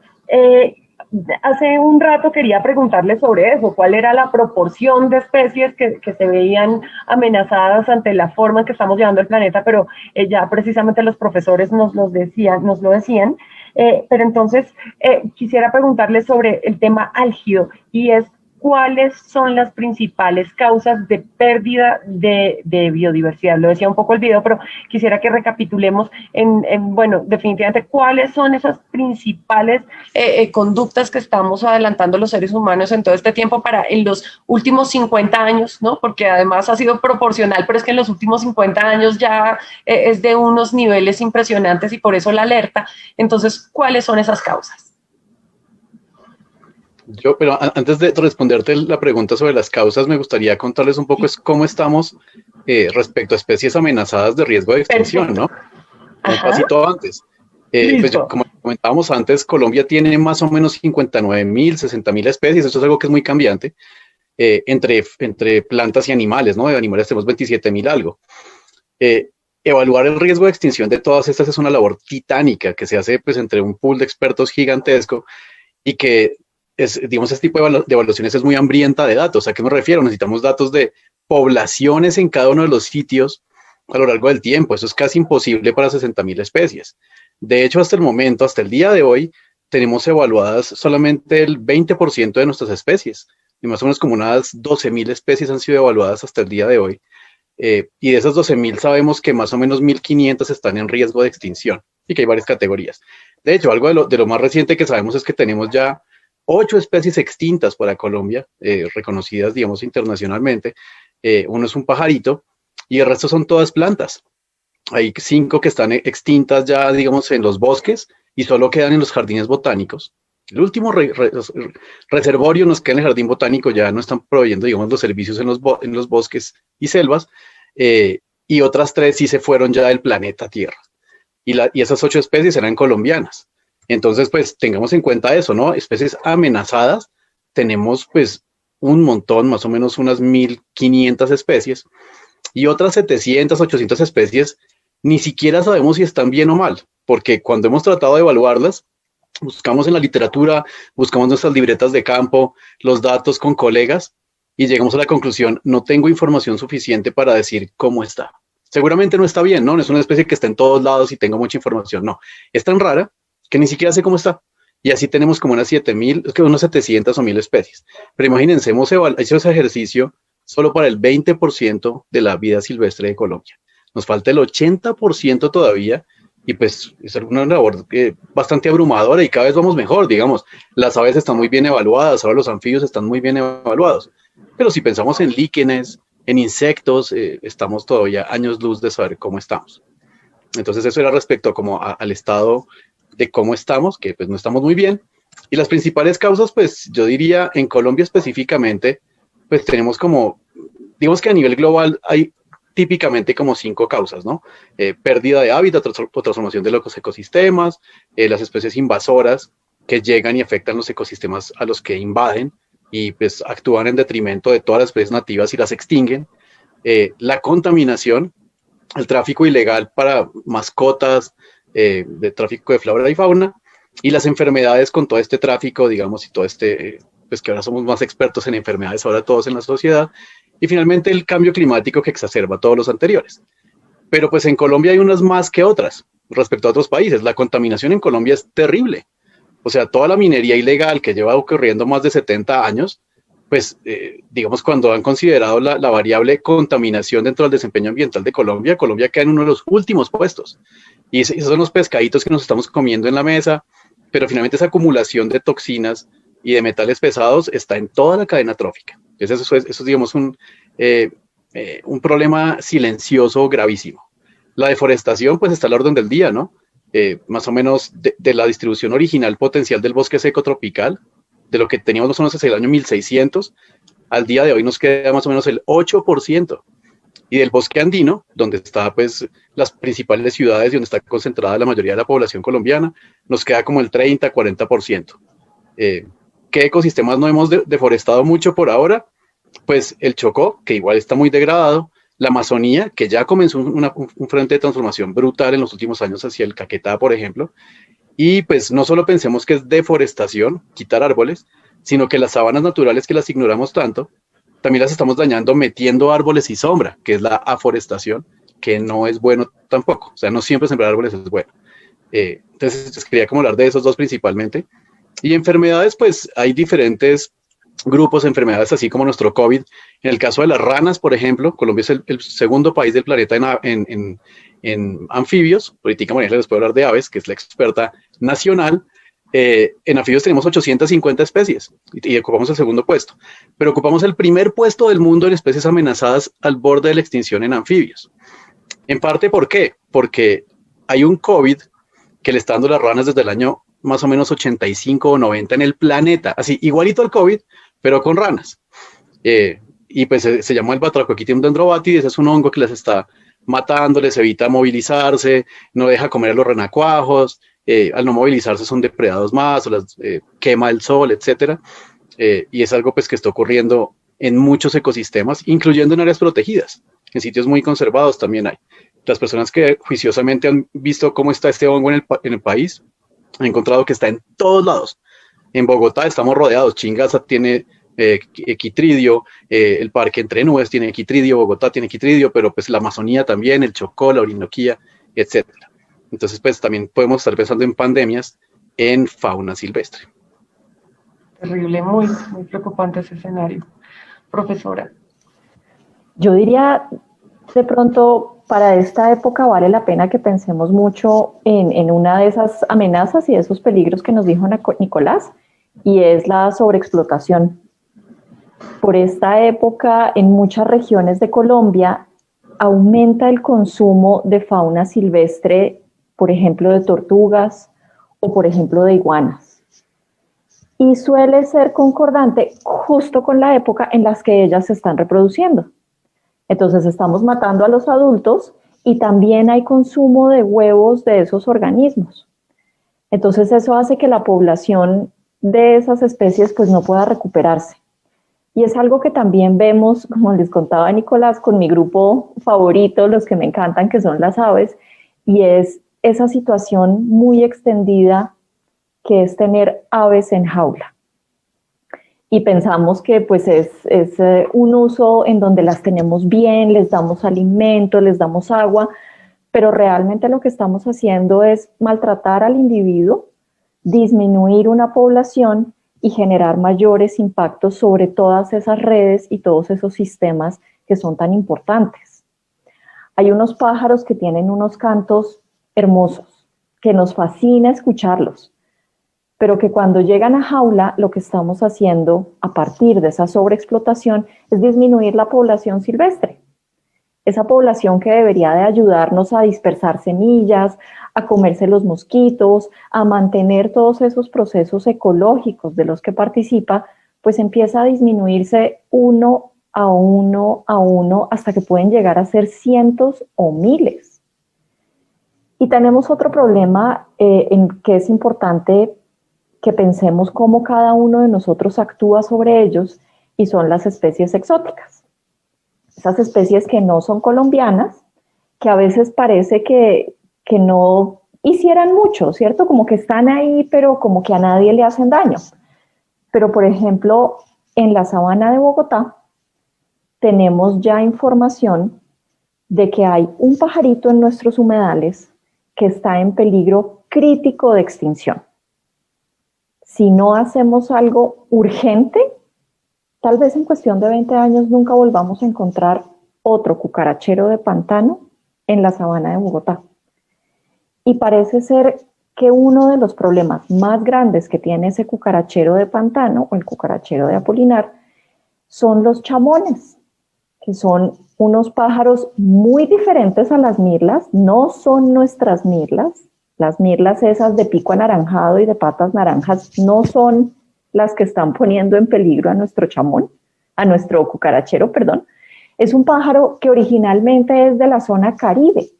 Speaker 1: hace un rato quería preguntarle sobre eso, cuál era la proporción de especies que se veían amenazadas ante la forma en que estamos llevando el planeta, pero ya precisamente los profesores nos lo decían. Pero entonces quisiera preguntarle sobre el tema álgido, y es cuáles son las principales causas de pérdida de biodiversidad. Lo decía un poco el video, pero quisiera que recapitulemos bueno, definitivamente cuáles son esas principales conductas que estamos adelantando los seres humanos en todo este tiempo para en los últimos 50 años, ¿no? Porque además ha sido proporcional, pero es que en los últimos 50 años ya es de unos niveles impresionantes, y por eso la alerta. Entonces, ¿cuáles son esas causas?
Speaker 3: Pero antes de responderte la pregunta sobre las causas, me gustaría contarles un poco cómo estamos respecto a especies amenazadas de riesgo de extinción, ¿no? Un pasito antes. Pues como comentábamos antes, Colombia tiene más o menos 59.000, 60.000 especies. Esto es algo que es muy cambiante entre plantas y animales, ¿no? De animales tenemos 27.000 algo. Evaluar el riesgo de extinción de todas estas es una labor titánica que se hace pues entre un pool de expertos gigantesco, y que digamos, este tipo de evaluaciones es muy hambrienta de datos. ¿A qué me refiero? Necesitamos datos de poblaciones en cada uno de los sitios a lo largo del tiempo. Eso es casi imposible para 60.000 especies. De hecho, hasta el momento, hasta el día de hoy, tenemos evaluadas solamente el 20% de nuestras especies. Y más o menos como unas 12.000 especies han sido evaluadas hasta el día de hoy. Y de esas 12.000 sabemos que más o menos 1.500 están en riesgo de extinción, y que hay varias categorías. De hecho, algo de lo más reciente que sabemos es que tenemos ya 8 especies extintas para Colombia, reconocidas, digamos, internacionalmente. Uno es un pajarito y el resto son todas plantas. Hay 5 que están extintas ya, digamos, en los bosques, y solo quedan en los jardines botánicos. El último reservorio nos queda en el jardín botánico, ya no están proveyendo, digamos, los servicios en los bosques y selvas, y otras 3 sí se fueron ya del planeta Tierra. Y esas 8 especies eran colombianas. Entonces, pues, tengamos en cuenta eso, ¿no? Especies amenazadas, tenemos, pues, un montón, más o menos unas 1.500 especies, y otras 700, 800 especies, ni siquiera sabemos si están bien o mal, porque cuando hemos tratado de evaluarlas, buscamos en la literatura, buscamos nuestras libretas de campo, los datos con colegas, y llegamos a la conclusión, no tengo información suficiente para decir cómo está. Seguramente no está bien, ¿no? No es una especie que está en todos lados y tengo mucha información, no. Es tan rara que ni siquiera sé cómo está. Y así tenemos como unas 7.000, es que unas 700 o 1.000 especies. Pero imagínense, hemos hecho ese ejercicio solo para el 20% de la vida silvestre de Colombia. Nos falta el 80% todavía, y pues es una labor bastante abrumadora, y cada vez vamos mejor, digamos. Las aves están muy bien evaluadas, ahora los anfibios están muy bien evaluados. Pero si pensamos en líquenes, en insectos, estamos todavía años luz de saber cómo estamos. Entonces eso era respecto como al estado de cómo estamos, que pues no estamos muy bien. Y las principales causas, pues yo diría en Colombia específicamente, pues tenemos como, digamos que a nivel global hay típicamente como 5 causas, ¿no? Pérdida de hábitat o transformación de los ecosistemas, las especies invasoras que llegan y afectan los ecosistemas a los que invaden y pues actúan en detrimento de todas las especies nativas y las extinguen, la contaminación, el tráfico ilegal para mascotas, de tráfico de flora y fauna, y las enfermedades con todo este tráfico, digamos, y todo este, pues que ahora somos más expertos en enfermedades, ahora todos en la sociedad, y finalmente el cambio climático que exacerba todos los anteriores. Pero pues en Colombia hay unas más que otras respecto a otros países. La contaminación en Colombia es terrible. O sea, toda la minería ilegal que lleva ocurriendo más de 70 años, pues digamos cuando han considerado la variable contaminación dentro del desempeño ambiental de Colombia, Colombia queda en uno de los últimos puestos. Y esos son los pescaditos que nos estamos comiendo en la mesa, pero finalmente esa acumulación de toxinas y de metales pesados está en toda la cadena trófica. Entonces eso es digamos, un problema silencioso gravísimo. La deforestación, pues está a la orden del día, ¿no? Más o menos de la distribución original potencial del bosque seco tropical, de lo que teníamos más o menos hacia el año 1600, al día de hoy nos queda más o menos el 8%. Y del bosque andino, donde están pues las principales ciudades y donde está concentrada la mayoría de la población colombiana, nos queda como el 30-40%. ¿Qué ecosistemas no hemos deforestado mucho por ahora? Pues el Chocó, que igual está muy degradado, la Amazonía, que ya comenzó un frente de transformación brutal en los últimos años hacia el Caquetá, por ejemplo, y pues no solo pensemos que es deforestación, quitar árboles, sino que las sabanas naturales que las ignoramos tanto, también las estamos dañando metiendo árboles y sombra, que es la aforestación, que no es bueno tampoco. O sea, no siempre sembrar árboles es bueno. Entonces, quería como hablar de esos dos principalmente. Y enfermedades, pues hay diferentes grupos de enfermedades, así como nuestro COVID. En el caso de las ranas, por ejemplo, Colombia es el segundo país del planeta en anfibios. Ahorita María les puedo hablar de aves, que es la experta nacional. En anfibios tenemos 850 especies y ocupamos el segundo puesto, pero ocupamos el primer puesto del mundo en especies amenazadas al borde de la extinción en anfibios. En parte, ¿por qué? Porque hay un COVID que le está dando las ranas desde el año más o menos 85 o 90 en el planeta, así igualito al COVID, pero con ranas. Y pues se llama el Batrachochytium dendrobatidis, es un hongo que les está matando, les evita movilizarse, no deja comer a los renacuajos, al no movilizarse son depredados más, o las quema el sol, etcétera. Y es algo pues que está ocurriendo en muchos ecosistemas, incluyendo en áreas protegidas. En sitios muy conservados también hay. Las personas que juiciosamente han visto cómo está este hongo en el país, han encontrado que está en todos lados. En Bogotá estamos rodeados. Chingaza tiene equitridio, el Parque Entre Nubes tiene equitridio, Bogotá tiene equitridio, pero pues la Amazonía también, el Chocó, la Orinoquía, etcétera. Entonces, pues también podemos estar pensando en pandemias en fauna silvestre.
Speaker 1: Terrible, muy, muy preocupante ese escenario. Profesora.
Speaker 2: Yo diría, de pronto, para esta época vale la pena que pensemos mucho en una de esas amenazas y de esos peligros que nos dijo Nicolás, y es la sobreexplotación. Por esta época, en muchas regiones de Colombia, aumenta el consumo de fauna silvestre, por ejemplo, de tortugas o, por ejemplo, de iguanas. Y suele ser concordante justo con la época en las que ellas se están reproduciendo. Entonces estamos matando a los adultos y también hay consumo de huevos de esos organismos. Entonces eso hace que la población de esas especies pues no pueda recuperarse. Y es algo que también vemos, como les contaba Nicolás, con mi grupo favorito, los que me encantan, que son las aves, y es esa situación muy extendida que es tener aves en jaula. Y pensamos que pues es un uso en donde las tenemos bien, les damos alimento, les damos agua, pero realmente lo que estamos haciendo es maltratar al individuo, disminuir una población y generar mayores impactos sobre todas esas redes y todos esos sistemas que son tan importantes. Hay unos pájaros que tienen unos cantos hermosos, que nos fascina escucharlos, pero que cuando llegan a jaula lo que estamos haciendo a partir de esa sobreexplotación es disminuir la población silvestre. Esa población que debería de ayudarnos a dispersar semillas, a comerse los mosquitos, a mantener todos esos procesos ecológicos de los que participa, pues empieza a disminuirse uno a uno, hasta que pueden llegar a ser cientos o miles. Y tenemos otro problema en que es importante que pensemos cómo cada uno de nosotros actúa sobre ellos, y son las especies exóticas. Esas especies que no son colombianas, que a veces parece que no hicieran mucho, ¿cierto? Como que están ahí, pero como que a nadie le hacen daño. Pero, por ejemplo, en la sabana de Bogotá tenemos ya información de que hay un pajarito en nuestros humedales que está en peligro crítico de extinción. Si no hacemos algo urgente, tal vez en cuestión de 20 años nunca volvamos a encontrar otro cucarachero de pantano en la sabana de Bogotá. Y parece ser que uno de los problemas más grandes que tiene ese cucarachero de pantano, o el cucarachero de Apolinar, son los chamones, que son unos pájaros muy diferentes a las mirlas. No son nuestras mirlas. Las mirlas esas de pico anaranjado y de patas naranjas no son las que están poniendo en peligro a nuestro chamón, a nuestro cucarachero, perdón. Es un pájaro que originalmente es de la zona Caribe,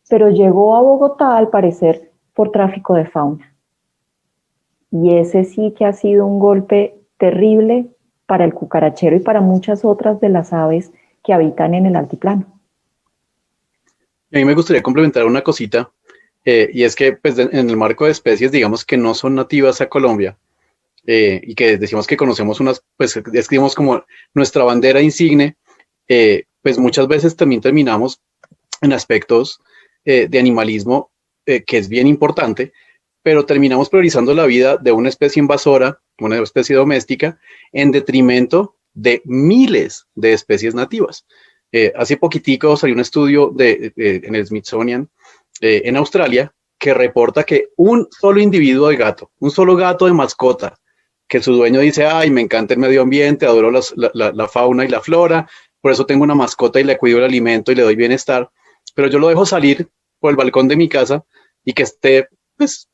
Speaker 2: pero llegó a Bogotá, al parecer, por tráfico de fauna. Y ese sí que ha sido un golpe terrible para el cucarachero y para muchas otras de las aves que habitan en el altiplano.
Speaker 3: A mí me gustaría complementar una cosita, y es que pues, en el marco de especies, digamos, que no son nativas a Colombia, y que decimos que conocemos unas, pues escribimos como nuestra bandera insigne, pues muchas veces también terminamos en aspectos de animalismo, que es bien importante, pero terminamos priorizando la vida de una especie invasora, una especie doméstica, en detrimento de miles de especies nativas. Hace poquitico salió un estudio en el Smithsonian, en Australia, que reporta que un solo individuo de gato, un solo gato de mascota, que su dueño dice, ay, me encanta el medio ambiente, adoro la fauna y la flora, por eso tengo una mascota y le cuido el alimento y le doy bienestar, pero yo lo dejo salir por el balcón de mi casa y que esté, pues,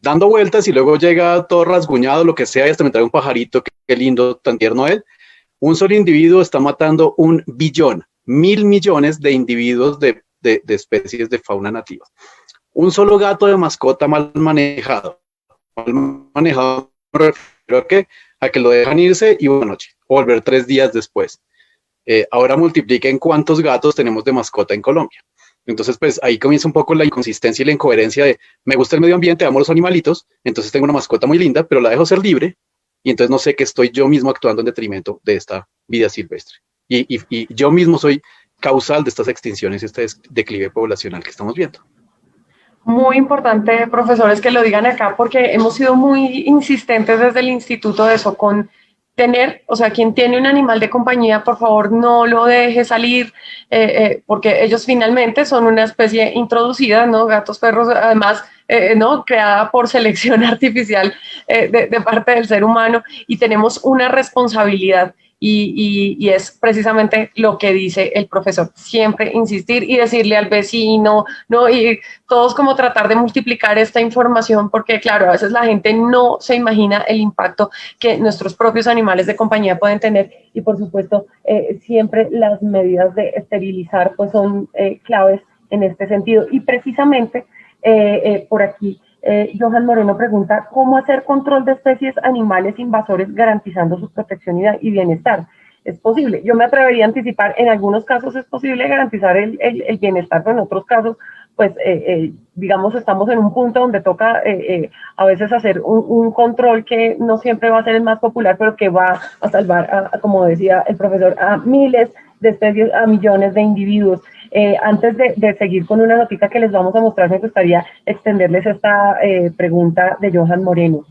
Speaker 3: dando vueltas, y luego llega todo rasguñado, lo que sea, y hasta me trae un pajarito, qué lindo, tan tierno él. Un solo individuo está matando 1 billón, 1.000 millones de individuos de especies de fauna nativa. Un solo gato de mascota mal manejado me refiero a que lo dejan irse y buena noche, o volver 3 días después. Ahora multipliquen cuántos gatos tenemos de mascota en Colombia. Entonces, pues ahí comienza un poco la inconsistencia y la incoherencia de, me gusta el medio ambiente, amo los animalitos, entonces tengo una mascota muy linda, pero la dejo ser libre, y entonces no sé que estoy yo mismo actuando en detrimento de esta vida silvestre. Y yo mismo soy causal de estas extinciones, este declive poblacional que estamos viendo.
Speaker 1: Muy importante, profesores, que lo digan acá, porque hemos sido muy insistentes desde el instituto de eso, con tener, o sea, quien tiene un animal de compañía, por favor, no lo deje salir, porque ellos finalmente son una especie introducida, ¿no? Gatos, perros, además, ¿no? Creada por selección artificial de parte del ser humano, y tenemos una responsabilidad. Y es precisamente lo que dice el profesor, siempre insistir y decirle al vecino, ¿no? Y todos como tratar de multiplicar esta información, porque claro, a veces la gente no se imagina el impacto que nuestros propios animales de compañía pueden tener, y por supuesto siempre las medidas de esterilizar pues son claves en este sentido. Y precisamente por aquí Johan Moreno pregunta, ¿cómo hacer control de especies animales invasores garantizando su protección y bienestar? Es posible. Yo me atrevería a anticipar, en algunos casos es posible garantizar el bienestar, pero en otros casos, pues, digamos, estamos en un punto donde toca a veces hacer un control que no siempre va a ser el más popular, pero que va a salvar, como decía el profesor, a miles de especies, a millones de individuos. Antes de seguir con una notita que les vamos a mostrar, me gustaría extenderles esta pregunta de Johan Moreno.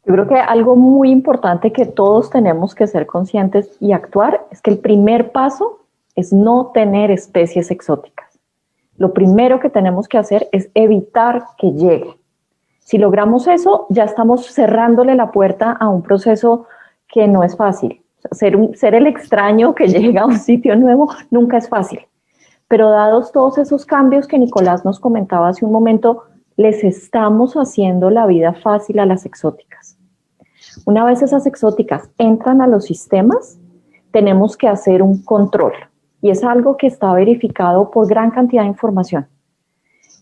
Speaker 2: Yo creo que algo muy importante que todos tenemos que ser conscientes y actuar es que el primer paso es no tener especies exóticas. Lo primero que tenemos que hacer es evitar que lleguen. Si logramos eso, ya estamos cerrándole la puerta a un proceso que no es fácil. O sea, ser el extraño que llega a un sitio nuevo nunca es fácil. Pero dados todos esos cambios que Nicolás nos comentaba hace un momento, les estamos haciendo la vida fácil a las exóticas. Una vez esas exóticas entran a los sistemas, tenemos que hacer un control. Y es algo que está verificado por gran cantidad de información.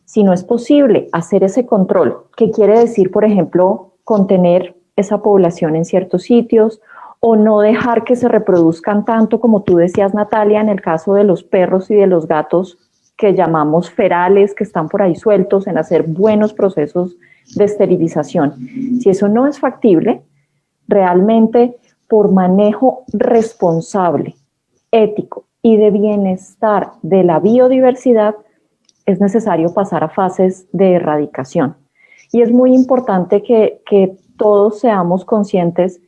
Speaker 2: Si no es posible hacer ese control, ¿qué quiere decir, por ejemplo, contener esa población en ciertos sitios o no dejar que se reproduzcan tanto, como tú decías, Natalia, en el caso de los perros y de los gatos que llamamos ferales, que están por ahí sueltos, en hacer buenos procesos de esterilización? Si eso no es factible, realmente por manejo responsable, ético y de bienestar de la biodiversidad, es necesario pasar a fases de erradicación. Y es muy importante que todos seamos conscientes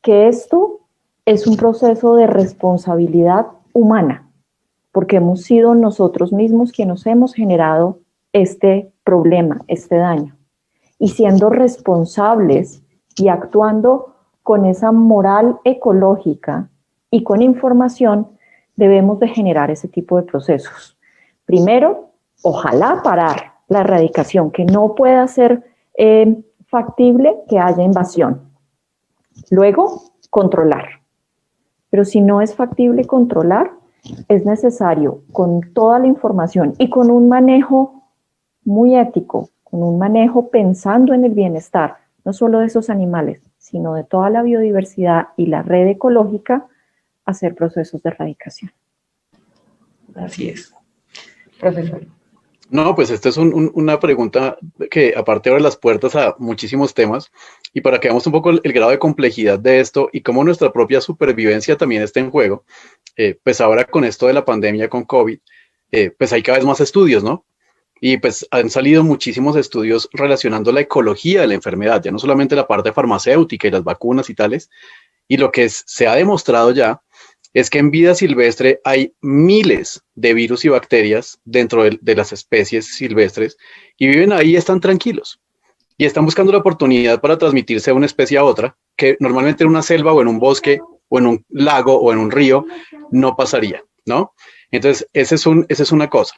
Speaker 2: que esto es un proceso de responsabilidad humana, porque hemos sido nosotros mismos quienes hemos generado este problema, este daño. Y siendo responsables y actuando con esa moral ecológica y con información, debemos de generar ese tipo de procesos. Primero, ojalá parar la erradicación, que no pueda ser factible que haya invasión. Luego, controlar. Pero si no es factible controlar, es necesario, con toda la información y con un manejo muy ético, con un manejo pensando en el bienestar, no solo de esos animales, sino de toda la biodiversidad y la red ecológica, hacer procesos de erradicación.
Speaker 1: Así es. Profesor.
Speaker 3: No, pues esta es una pregunta que aparte abre las puertas a muchísimos temas, y para que veamos un poco el grado de complejidad de esto y cómo nuestra propia supervivencia también está en juego, pues ahora con esto de la pandemia con COVID, pues hay cada vez más estudios, ¿no? Y pues han salido muchísimos estudios relacionando la ecología de la enfermedad, ya no solamente la parte farmacéutica y las vacunas y tales, y lo que se ha demostrado ya es que en vida silvestre hay miles de virus y bacterias dentro de las especies silvestres y viven ahí y están tranquilos. Y están buscando la oportunidad para transmitirse de una especie a otra, que normalmente en una selva o en un bosque o en un lago o en un río no pasaría, ¿no? Entonces, esa es una cosa.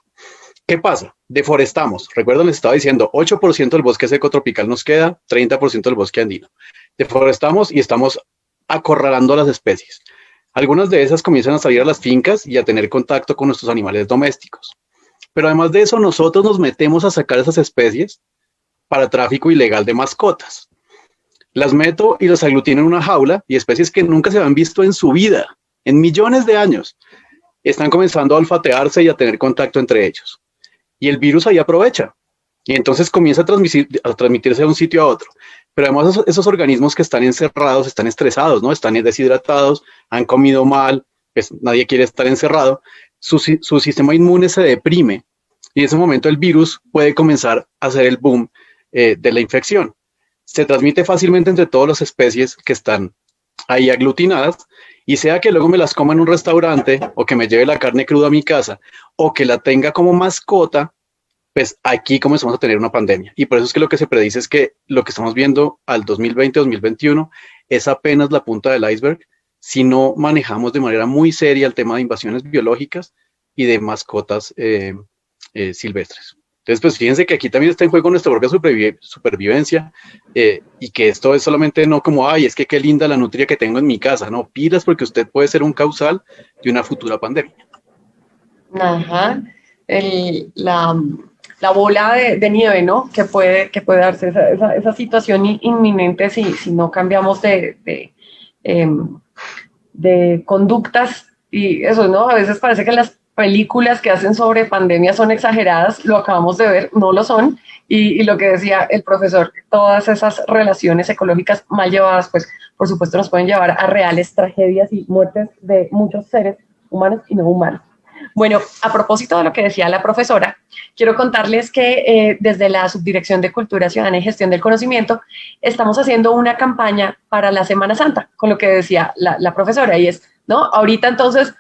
Speaker 3: ¿Qué pasa? Deforestamos. Recuerdo, les estaba diciendo, 8% del bosque seco tropical nos queda, 30% del bosque andino. Deforestamos y estamos acorralando a las especies. Algunas de esas comienzan a salir a las fincas y a tener contacto con nuestros animales domésticos. Pero además de eso, nosotros nos metemos a sacar esas especies para tráfico ilegal de mascotas. Las meto y las aglutino en una jaula, y especies que nunca se habían visto en su vida, en millones de años, están comenzando a olfatearse y a tener contacto entre ellos. Y el virus ahí aprovecha. Y entonces comienza a transmitirse de un sitio a otro. Pero además esos organismos que están encerrados están estresados, ¿no? Están deshidratados, han comido mal, pues nadie quiere estar encerrado. Su sistema inmune se deprime y en ese momento el virus puede comenzar a hacer el boom de la infección. Se transmite fácilmente entre todas las especies que están ahí aglutinadas, y sea que luego me las coma en un restaurante o que me lleve la carne cruda a mi casa o que la tenga como mascota, pues aquí comenzamos a tener una pandemia. Y por eso es que lo que se predice es que lo que estamos viendo al 2020-2021 es apenas la punta del iceberg si no manejamos de manera muy seria el tema de invasiones biológicas y de mascotas silvestres. Entonces, pues fíjense que aquí también está en juego nuestra propia supervivencia, y que esto es solamente no como, ay, es que qué linda la nutria que tengo en mi casa, no, pilas, porque usted puede ser un causal de una futura pandemia.
Speaker 1: Ajá. La bola de nieve, ¿no? Que puede darse esa situación inminente si no cambiamos de conductas y eso, ¿no? A veces parece que las películas que hacen sobre pandemias son exageradas, lo acabamos de ver, no lo son, y lo que decía el profesor, todas esas relaciones ecológicas mal llevadas, pues por supuesto nos pueden llevar a reales tragedias y muertes de muchos seres humanos y no humanos. Bueno, a propósito de lo que decía la profesora, quiero contarles que desde la Subdirección de Cultura Ciudadana y Gestión del Conocimiento estamos haciendo una campaña para la Semana Santa, con lo que decía la profesora, y es, ¿no? Ahorita entonces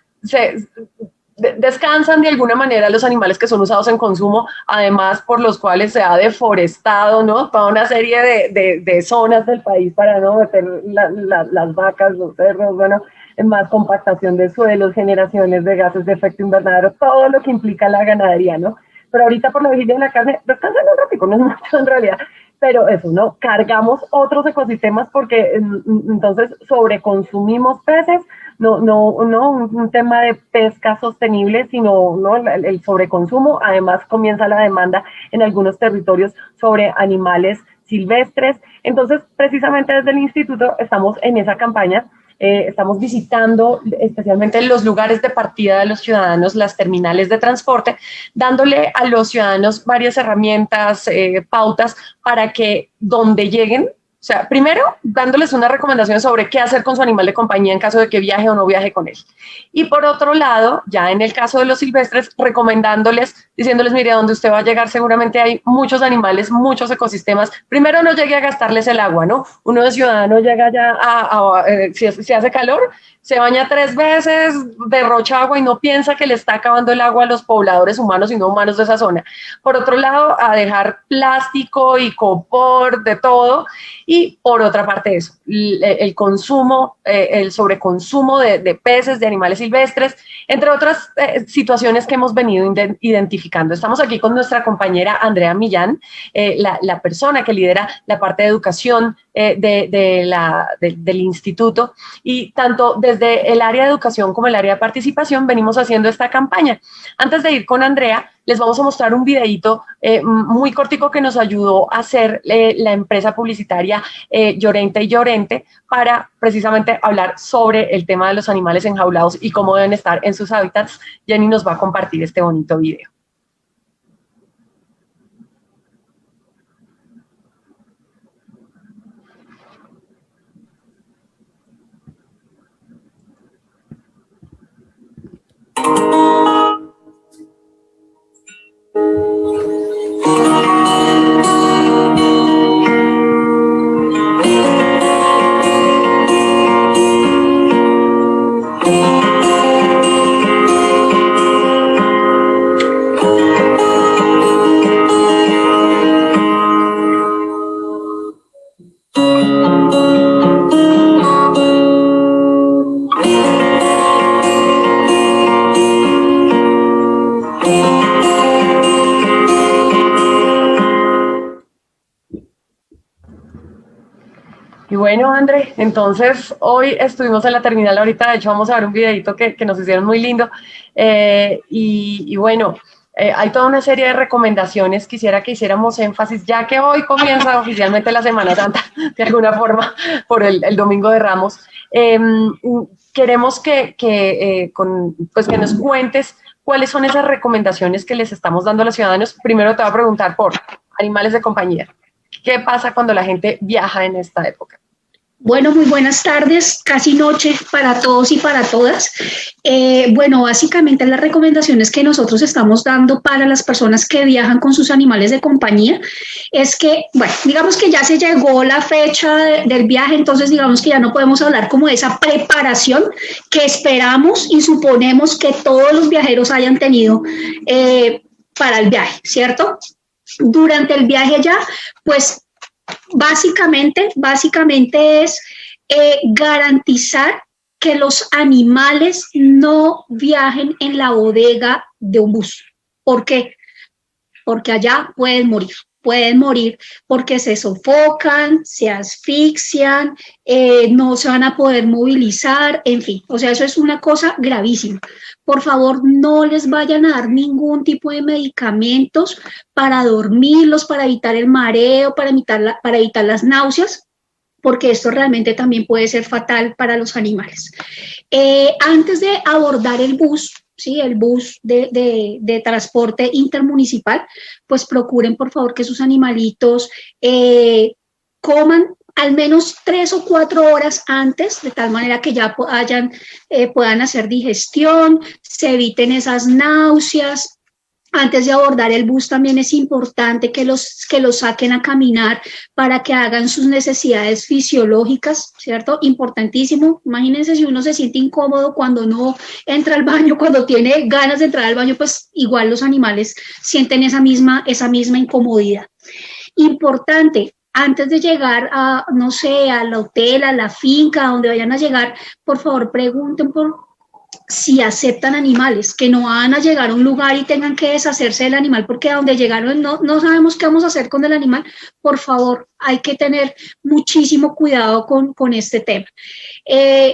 Speaker 1: descansan de alguna manera los animales que son usados en consumo, además por los cuales se ha deforestado, ¿no? Toda una serie de zonas del país para no meter las vacas, los cerdos, bueno, más compactación de suelos, generaciones de gases de efecto invernadero, todo lo que implica la ganadería, ¿no? Pero ahorita por la vigilia de la carne, descansan un ratito, no es mucho en realidad, pero eso, ¿no? Cargamos otros ecosistemas porque entonces sobreconsumimos peces, no un tema de pesca sostenible, sino ¿no? el sobreconsumo. Además comienza la demanda en algunos territorios sobre animales silvestres. Entonces, precisamente desde el instituto estamos en esa campaña. Estamos visitando especialmente los lugares de partida de los ciudadanos, las terminales de transporte, dándole a los ciudadanos varias herramientas, pautas para que donde lleguen, o sea, primero dándoles una recomendación sobre qué hacer con su animal de compañía en caso de que viaje o no viaje con él. Y por otro lado, ya en el caso de los silvestres, recomendándoles, diciéndoles, mire, donde usted va a llegar seguramente hay muchos animales, muchos ecosistemas. Primero no llegue a gastarles el agua, ¿no? Uno de ciudadano llega ya si hace calor, se baña 3 veces, derrocha agua y no piensa que le está acabando el agua a los pobladores humanos y no humanos de esa zona. Por otro lado, a dejar plástico y copor, de todo. Y por otra parte eso, el consumo, el sobreconsumo de peces, de animales silvestres, entre otras situaciones que hemos venido identificando. Estamos aquí con nuestra compañera Andrea Millán, la persona que lidera la parte de educación del instituto, y tanto desde el área de educación como el área de participación venimos haciendo esta campaña. Antes de ir con Andrea, les vamos a mostrar un videíto muy cortico que nos ayudó a hacer la empresa publicitaria Llorente y Llorente para precisamente hablar sobre el tema de los animales enjaulados y cómo deben estar en sus hábitats. Jenny nos va a compartir este bonito video. Y bueno, André, entonces hoy estuvimos en la terminal ahorita, de hecho vamos a ver un videito que nos hicieron muy lindo, y bueno, hay toda una serie de recomendaciones. Quisiera que hiciéramos énfasis, ya que hoy comienza oficialmente la Semana Santa, de alguna forma, por el Domingo de Ramos. Queremos que nos cuentes cuáles son esas recomendaciones que les estamos dando a los ciudadanos. Primero te voy a preguntar por animales de compañía. ¿Qué pasa cuando la gente viaja en esta época?
Speaker 8: Bueno, muy buenas tardes, casi noche para todos y para todas. Bueno, básicamente las recomendaciones que nosotros estamos dando para las personas que viajan con sus animales de compañía es que, bueno, digamos que ya se llegó la fecha del viaje, entonces digamos que ya no podemos hablar como de esa preparación que esperamos y suponemos que todos los viajeros hayan tenido para el viaje, ¿cierto? Durante el viaje ya, pues básicamente es garantizar que los animales no viajen en la bodega de un bus. ¿Por qué? Porque allá pueden morir porque se sofocan, se asfixian, no se van a poder movilizar, en fin, o sea, eso es una cosa gravísima. Por favor, no les vayan a dar ningún tipo de medicamentos para dormirlos, para evitar el mareo, para evitar las náuseas, porque esto realmente también puede ser fatal para los animales. Antes de abordar el bus, ¿sí? El bus de transporte intermunicipal, pues procuren por favor que sus animalitos coman al menos 3 o 4 horas antes, de tal manera que ya puedan hacer digestión, se eviten esas náuseas. Antes de abordar el bus también es importante que los saquen a caminar para que hagan sus necesidades fisiológicas, ¿cierto? Importantísimo. Imagínense si uno se siente incómodo cuando no entra al baño, cuando tiene ganas de entrar al baño, pues igual los animales sienten esa misma incomodidad. Importante, antes de llegar a, no sé, al hotel, a la finca, donde vayan a llegar, por favor pregunten por si aceptan animales, que no van a llegar a un lugar y tengan que deshacerse del animal porque a donde llegaron no sabemos qué vamos a hacer con el animal. Por favor, hay que tener muchísimo cuidado con este tema.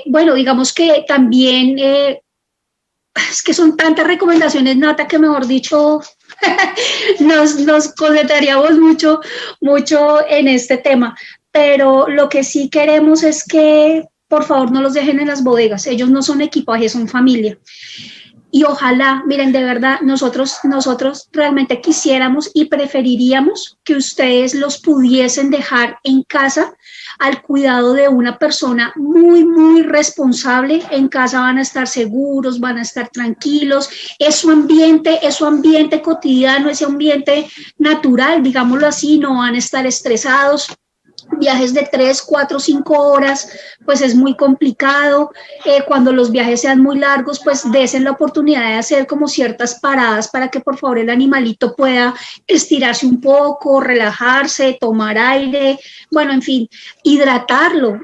Speaker 8: Bueno, digamos que también es que son tantas recomendaciones, Nata, que mejor dicho nos concentraríamos mucho en este tema, pero lo que sí queremos es que por favor no los dejen en las bodegas, ellos no son equipaje, son familia. Y ojalá, miren, de verdad, nosotros realmente quisiéramos y preferiríamos que ustedes los pudiesen dejar en casa al cuidado de una persona muy responsable. En casa van a estar seguros, van a estar tranquilos, es su ambiente cotidiano, ese ambiente natural, digámoslo así, no van a estar estresados. Viajes de 3, 4, 5 horas, pues es muy complicado. Cuando los viajes sean muy largos, pues desen la oportunidad de hacer como ciertas paradas para que por favor el animalito pueda estirarse un poco, relajarse, tomar aire, bueno, en fin, hidratarlo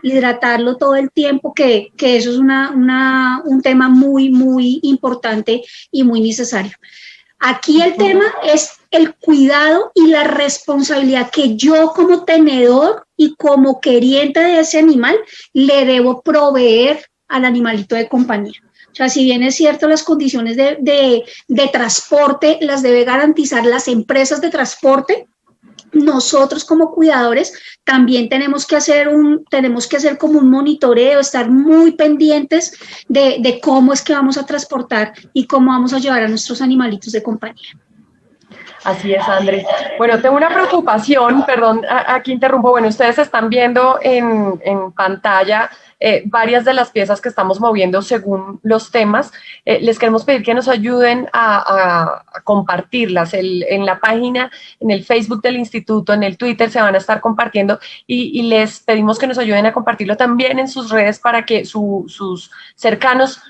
Speaker 8: todo el tiempo, que eso es un tema muy importante y muy necesario. Aquí el tema es el cuidado y la responsabilidad que yo como tenedor y como queriente de ese animal le debo proveer al animalito de compañía. O sea, si bien es cierto, las condiciones de transporte las debe garantizar las empresas de transporte, nosotros como cuidadores también tenemos que hacer como un monitoreo, estar muy pendientes de cómo es que vamos a transportar y cómo vamos a llevar a nuestros animalitos de compañía.
Speaker 1: Así es, Andrés. Bueno, tengo una preocupación, perdón, aquí interrumpo. Bueno, ustedes están viendo en pantalla varias de las piezas que estamos moviendo según los temas. Les queremos pedir que nos ayuden a compartirlas en la página, en el Facebook del Instituto, en el Twitter se van a estar compartiendo y les pedimos que nos ayuden a compartirlo también en sus redes para que sus cercanos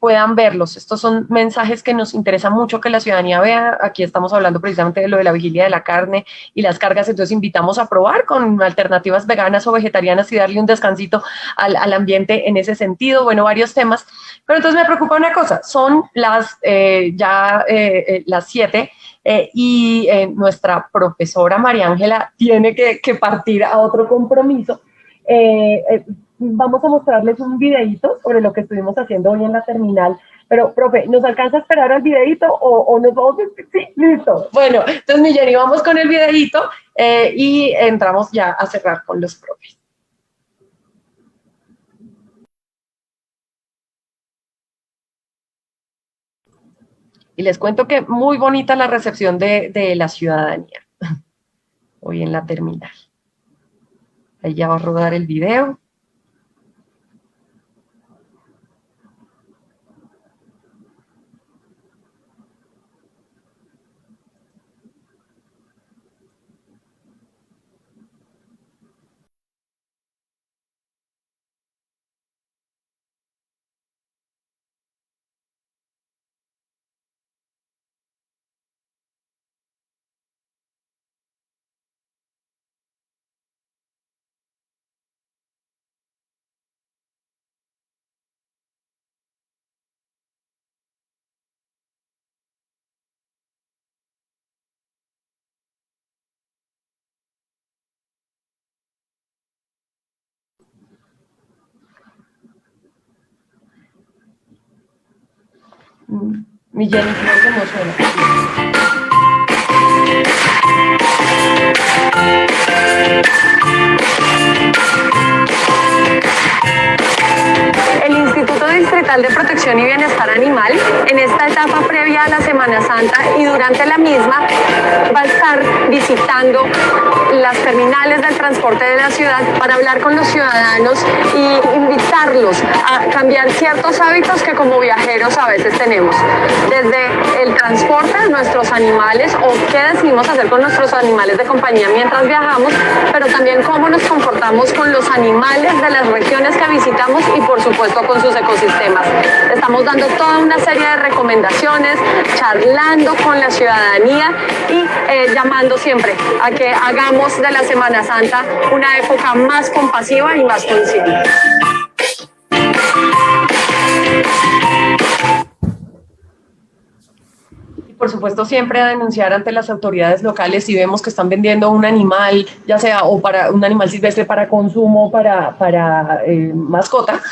Speaker 1: puedan verlos. Estos son mensajes que nos interesa mucho que la ciudadanía vea. Aquí estamos hablando precisamente de lo de la vigilia de la carne y las cargas, entonces invitamos a probar con alternativas veganas o vegetarianas y darle un descansito al ambiente en ese sentido. Bueno, varios temas, pero entonces me preocupa una cosa, son las 7 y nuestra profesora María Ángela tiene que partir a otro compromiso. Vamos a mostrarles un videíto sobre lo que estuvimos haciendo hoy en la terminal. Pero, profe, ¿nos alcanza a esperar al videíto o nos vamos? Sí, listo. Bueno, entonces, mi Jenny, vamos con el videíto y entramos ya a cerrar con los profes. Y les cuento que muy bonita la recepción de la ciudadanía hoy en la terminal. Ahí ya va a rodar el video. Mi Jenny, no se emociona. El Instituto Distrital de Protección y Bienestar Animal, en esta etapa previa a la Semana Santa y durante la misma va a estar visitando las terminales del transporte de la ciudad para hablar con los ciudadanos y invitarlos a cambiar ciertos hábitos que como viajeros a veces tenemos. Desde el transporte de nuestros animales o qué decidimos hacer con nuestros animales de compañía mientras viajamos, pero también cómo nos comportamos con los animales de las regiones que visitamos y por supuesto con sus ecosistemas. Estamos dando toda una serie de recomendaciones, charlando con la ciudadanía y llamando siempre a que hagamos de la Semana Santa una época más compasiva y más consciente. Por supuesto, siempre a denunciar ante las autoridades locales si vemos que están vendiendo un animal, ya sea o para un animal silvestre para consumo, para mascota,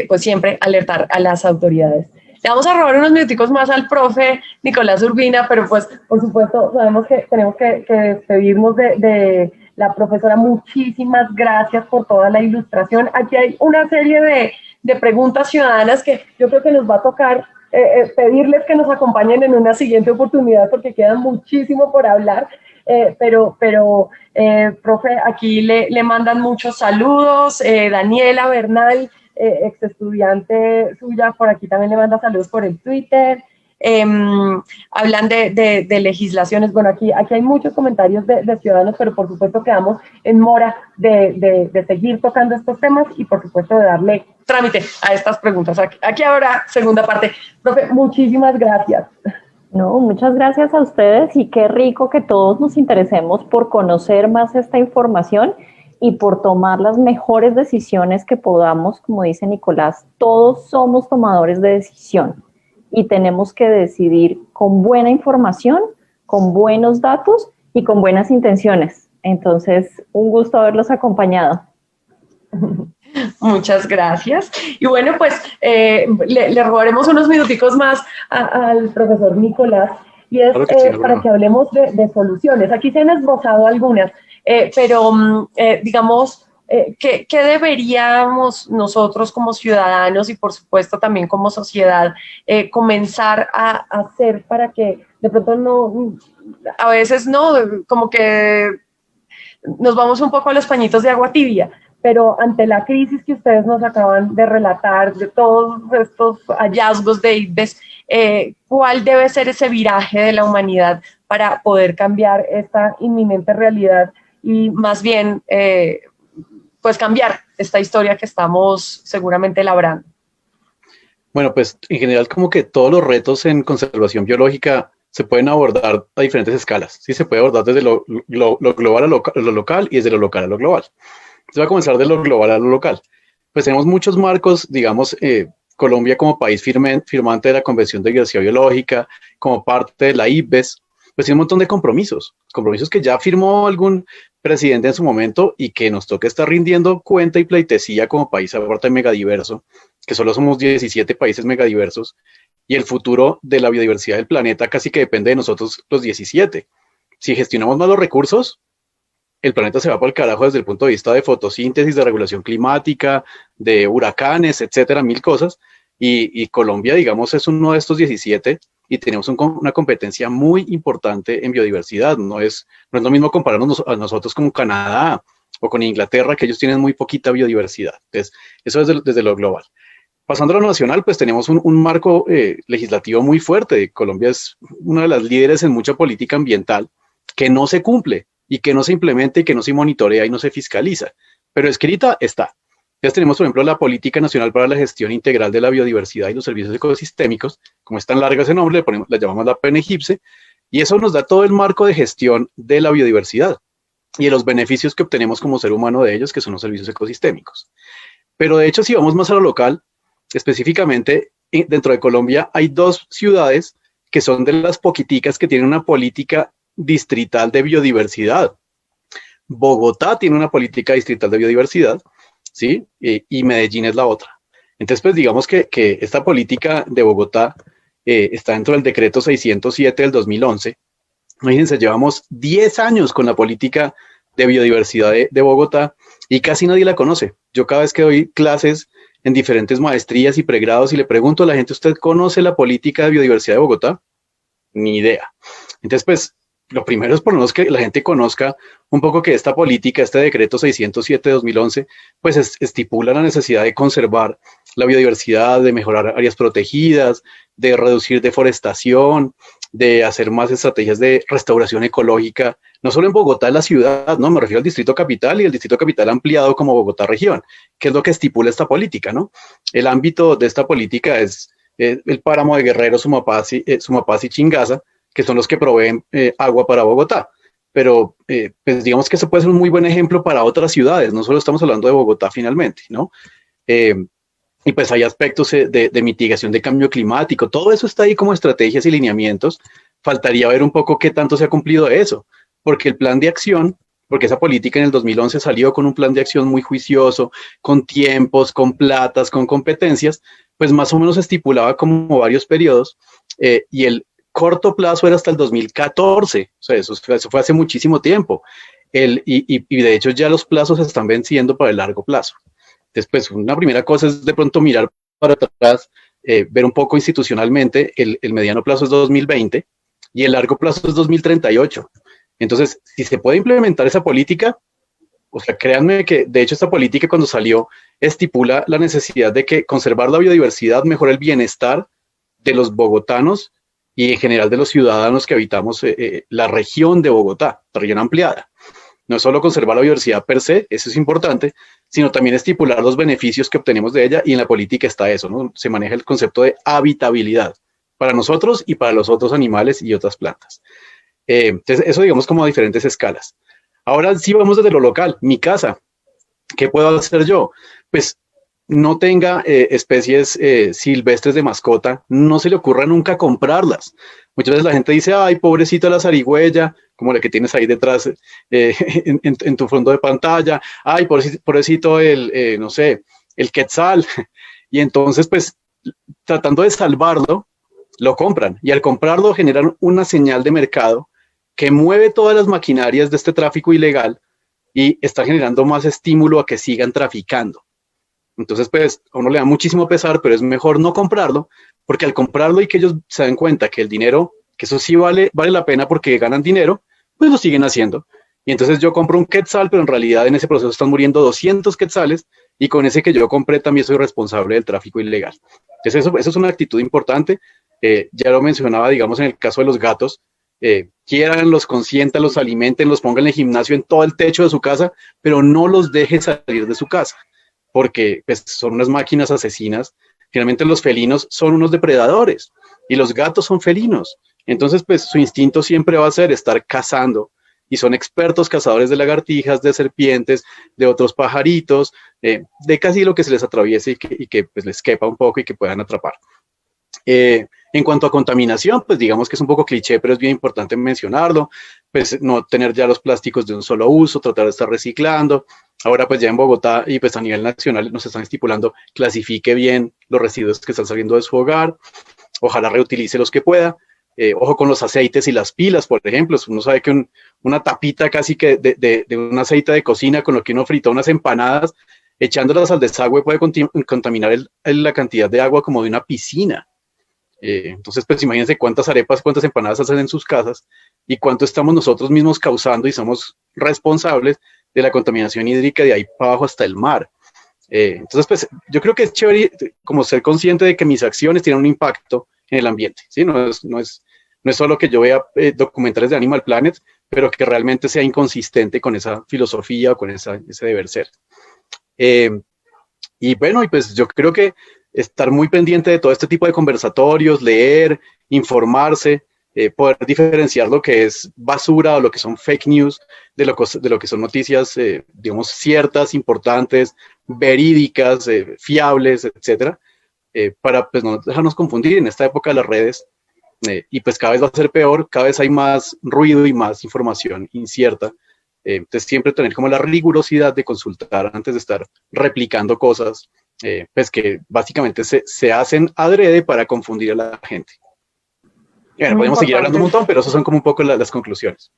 Speaker 1: pues siempre alertar a las autoridades. Le vamos a robar unos minuticos más al profe Nicolás Urbina, pero pues por supuesto sabemos que tenemos que despedirnos de la profesora. Muchísimas gracias por toda la ilustración. Aquí hay una serie de preguntas ciudadanas que yo creo que nos va a tocar pedirles que nos acompañen en una siguiente oportunidad porque queda muchísimo por hablar, pero profe, aquí le mandan muchos saludos, Daniela Bernal, ex estudiante suya, por aquí también le manda saludos por el Twitter. Hablan de legislaciones. Bueno, aquí hay muchos comentarios de ciudadanos, pero por supuesto quedamos en mora de seguir tocando estos temas y por supuesto de darle trámite a estas preguntas. Aquí habrá segunda parte. Profe, muchísimas gracias.
Speaker 2: No, muchas gracias a ustedes y qué rico que todos nos interesemos por conocer más esta información y por tomar las mejores decisiones que podamos. Como dice Nicolás, todos somos tomadores de decisión y tenemos que decidir con buena información, con buenos datos y con buenas intenciones. Entonces, un gusto haberlos acompañado.
Speaker 1: Muchas gracias. Y bueno, pues le robaremos unos minuticos más al profesor Nicolás y es para que hablemos de soluciones. Aquí se han esbozado algunas, pero digamos, ¿qué deberíamos nosotros como ciudadanos y por supuesto también como sociedad comenzar a hacer para que de pronto no, a veces no, como que nos vamos un poco a los pañitos de agua tibia? Pero ante la crisis que ustedes nos acaban de relatar, de todos estos hallazgos de IPBES, ¿cuál debe ser ese viraje de la humanidad para poder cambiar esta inminente realidad y más bien pues cambiar esta historia que estamos seguramente labrando?
Speaker 3: Bueno, pues en general como que todos los retos en conservación biológica se pueden abordar a diferentes escalas. Sí, se puede abordar desde lo global a lo local y desde lo local a lo global. Se va a comenzar de lo global a lo local. Pues tenemos muchos marcos, digamos, Colombia como país firmante de la Convención de Diversidad Biológica, como parte de la IPBES, pues tiene un montón de compromisos que ya firmó algún presidente en su momento y que nos toca estar rindiendo cuenta y pleitesía como país aparte megadiverso, que solo somos 17 países megadiversos, y el futuro de la biodiversidad del planeta casi que depende de nosotros los 17. Si gestionamos más los recursos, el planeta se va para el carajo desde el punto de vista de fotosíntesis, de regulación climática, de huracanes, etcétera, mil cosas. Y Colombia, digamos, es uno de estos 17 y tenemos una competencia muy importante en biodiversidad. No es lo mismo compararnos a nosotros con Canadá o con Inglaterra, que ellos tienen muy poquita biodiversidad. Entonces, eso es desde lo global. Pasando a lo nacional, pues tenemos un marco legislativo muy fuerte. Colombia es una de las líderes en mucha política ambiental que no se cumple y que no se implementa y que no se monitorea y no se fiscaliza, pero escrita está. Entonces tenemos, por ejemplo, la Política Nacional para la Gestión Integral de la Biodiversidad y los Servicios Ecosistémicos, como es tan larga ese nombre, la llamamos la PNGIBSE, y eso nos da todo el marco de gestión de la biodiversidad y de los beneficios que obtenemos como ser humano de ellos, que son los servicios ecosistémicos. Pero de hecho, si vamos más a lo local, específicamente dentro de Colombia hay 2 ciudades que son de las poquiticas que tienen una política distrital de biodiversidad. Bogotá tiene una política distrital de biodiversidad, ¿sí? Y Medellín es la otra. Entonces, pues digamos que esta política de Bogotá está dentro del decreto 607 del 2011. Imagínense, llevamos 10 años con la política de biodiversidad de Bogotá y casi nadie la conoce. Yo cada vez que doy clases en diferentes maestrías y pregrados y le pregunto a la gente, ¿usted conoce la política de biodiversidad de Bogotá? Ni idea. Entonces, pues, lo primero es por lo menos que la gente conozca un poco que esta política, este decreto 607 de 2011, pues estipula la necesidad de conservar la biodiversidad, de mejorar áreas protegidas, de reducir deforestación, de hacer más estrategias de restauración ecológica, no solo en Bogotá, en la ciudad, no, me refiero al Distrito Capital y el Distrito Capital ampliado como Bogotá región, que es lo que estipula esta política, ¿no? El ámbito de esta política es el páramo de Guerrero, Sumapaz y Chingaza, que son los que proveen agua para Bogotá. Pero pues digamos que eso puede ser un muy buen ejemplo para otras ciudades, no solo estamos hablando de Bogotá finalmente, ¿no? Y pues hay aspectos de mitigación de cambio climático, todo eso está ahí como estrategias y lineamientos. Faltaría ver un poco qué tanto se ha cumplido de eso, porque el plan de acción, porque esa política en el 2011 salió con un plan de acción muy juicioso, con tiempos, con platas, con competencias, pues más o menos estipulaba como varios periodos, y el corto plazo era hasta el 2014, o sea, eso fue hace muchísimo tiempo, y de hecho ya los plazos se están venciendo para el largo plazo. Después, una primera cosa es de pronto mirar para atrás, ver un poco institucionalmente, el mediano plazo es 2020 y el largo plazo es 2038. Entonces, si se puede implementar esa política, o sea, créanme que de hecho esta política cuando salió estipula la necesidad de que conservar la biodiversidad mejora el bienestar de los bogotanos y en general de los ciudadanos que habitamos la región de Bogotá, la región ampliada. No es solo conservar la biodiversidad per se, eso es importante, sino también estipular los beneficios que obtenemos de ella, y en la política está eso, ¿no? Se maneja el concepto de habitabilidad para nosotros y para los otros animales y otras plantas. Entonces, eso digamos como a diferentes escalas. Ahora sí vamos desde lo local, mi casa. ¿Qué puedo hacer yo? Pues no tenga especies silvestres de mascota, no se le ocurra nunca comprarlas. Muchas veces la gente dice, ay, pobrecita la zarigüeya, como la que tienes ahí detrás en tu fondo de pantalla, ay, pobrecito no sé, el quetzal. Y entonces, pues, tratando de salvarlo, lo compran. Y al comprarlo generan una señal de mercado que mueve todas las maquinarias de este tráfico ilegal y está generando más estímulo a que sigan traficando. Entonces, pues, a uno le da muchísimo pesar, pero es mejor no comprarlo, porque al comprarlo y que ellos se den cuenta que el dinero, que eso sí vale la pena porque ganan dinero, pues lo siguen haciendo. Y entonces yo compro un quetzal, pero en realidad en ese proceso están muriendo 200 quetzales, y con ese que yo compré también soy responsable del tráfico ilegal. Entonces, eso es una actitud importante. Ya lo mencionaba, digamos, en el caso de los gatos, quiéranlos, consiéntanlos, alimentenlos, pónganle gimnasio en todo el techo de su casa, pero no los deje salir de su casa, porque pues, son unas máquinas asesinas. Finalmente los felinos son unos depredadores y los gatos son felinos. Entonces, pues su instinto siempre va a ser estar cazando, y son expertos cazadores de lagartijas, de serpientes, de otros pajaritos, de casi lo que se les atraviese y que pues, les quepa un poco y que puedan atrapar. En cuanto a contaminación, pues digamos que es un poco cliché, pero es bien importante mencionarlo, pues no tener ya los plásticos de un solo uso, tratar de estar reciclando. Ahora pues ya en Bogotá y pues a nivel nacional nos están estipulando, clasifique bien los residuos que están saliendo de su hogar, ojalá reutilice los que pueda. Ojo con los aceites y las pilas, por ejemplo. Uno sabe que una tapita casi que de un aceite de cocina con lo que uno frita unas empanadas, echándolas al desagüe puede contaminar la cantidad de agua como de una piscina. Entonces, pues imagínense cuántas arepas, cuántas empanadas hacen en sus casas y cuánto estamos nosotros mismos causando y somos responsables de la contaminación hídrica de ahí para abajo hasta el mar. Entonces, pues yo creo que es chévere como ser consciente de que mis acciones tienen un impacto en el ambiente, ¿sí? No es solo que yo vea documentales de Animal Planet, pero que realmente sea inconsistente con esa filosofía o con ese deber ser. Y bueno, y pues yo creo que estar muy pendiente de todo este tipo de conversatorios, leer, informarse, poder diferenciar lo que es basura o lo que son fake news de lo que son noticias, digamos, ciertas, importantes, verídicas, fiables, etcétera, para pues no dejarnos confundir en esta época de las redes, y pues cada vez va a ser peor, cada vez hay más ruido y más información incierta. Entonces siempre tener como la rigurosidad de consultar antes de estar replicando cosas, pues que básicamente se hacen adrede para confundir a la gente. Bueno, podemos seguir hablando un montón, pero esas son como un poco las conclusiones.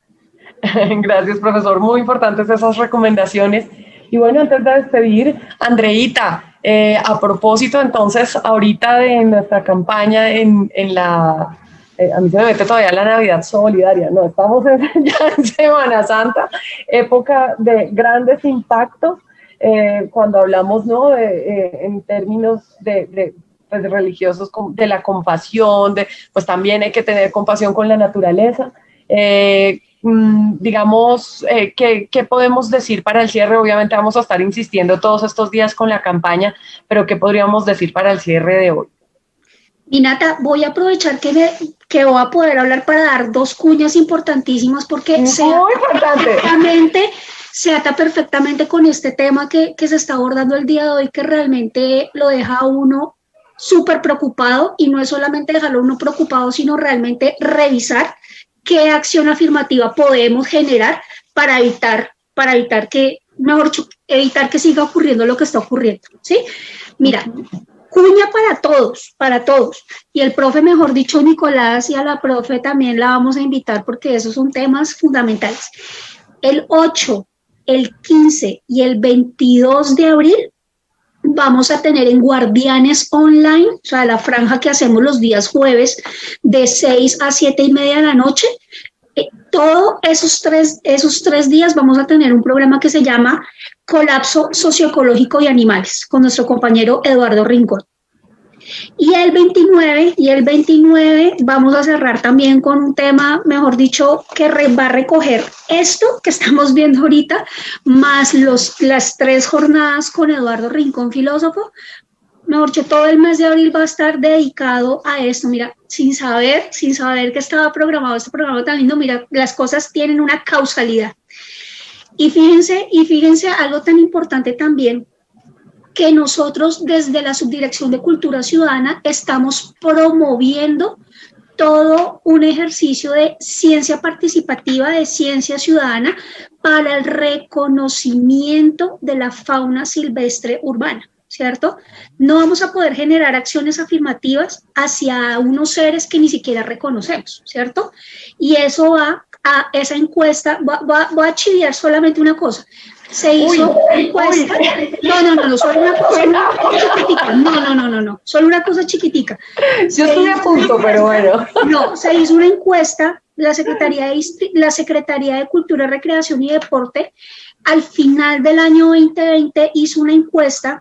Speaker 1: Gracias, profesor. Muy importantes esas recomendaciones. Y bueno, antes de despedir, Andreita, A propósito, entonces, ahorita de nuestra campaña en la... a mí se me mete todavía la Navidad solidaria, no, estamos ya en Semana Santa, época de grandes impactos, cuando hablamos, ¿no?, en términos pues, religiosos, de la compasión, pues también hay que tener compasión con la naturaleza. Digamos, ¿qué podemos decir para el cierre? Obviamente vamos a estar insistiendo todos estos días con la campaña, pero ¿qué podríamos decir para el cierre de hoy?
Speaker 8: Minata, voy a aprovechar que voy a poder hablar para dar dos cuñas importantísimas porque se ata perfectamente con este tema que se está abordando el día de hoy, que realmente lo deja a uno súper preocupado, y no es solamente dejarlo uno preocupado, sino realmente revisar qué acción afirmativa podemos generar para evitar que, evitar que siga ocurriendo lo que está ocurriendo, ¿sí? Mira, cuña para todos. Y el profe, mejor dicho, Nicolás, y a la profe también la vamos a invitar porque esos son temas fundamentales. El 8, el 15 y el 22 de abril vamos a tener en Guardianes Online, o sea, la franja que hacemos los días jueves de 6 a 7:30 de la noche. Todos esos tres días vamos a tener un programa que se llama Colapso Socioecológico y Animales, con nuestro compañero Eduardo Rincón. Y el 29 vamos a cerrar también con un tema, mejor dicho, que va a recoger esto que estamos viendo ahorita, más las 3 jornadas con Eduardo Rincón, filósofo. Mejor dicho, todo el mes de abril va a estar dedicado a esto. Mira, sin saber que estaba programado este programa tan lindo, mira, las cosas tienen una causalidad. Y fíjense algo tan importante también, que nosotros desde la Subdirección de Cultura Ciudadana estamos promoviendo todo un ejercicio de ciencia participativa, de ciencia ciudadana, para el reconocimiento de la fauna silvestre urbana, ¿cierto? No vamos a poder generar acciones afirmativas hacia unos seres que ni siquiera reconocemos, ¿cierto? Y eso va a esa encuesta, voy a chiviar solamente una cosa. Se hizo una encuesta. No, solo una cosa chiquitica. No, solo una cosa chiquitica.
Speaker 1: Yo estoy a punto, pero bueno.
Speaker 8: No, se hizo una encuesta, la Secretaría de Cultura, Recreación y Deporte, al final del año 2020 hizo una encuesta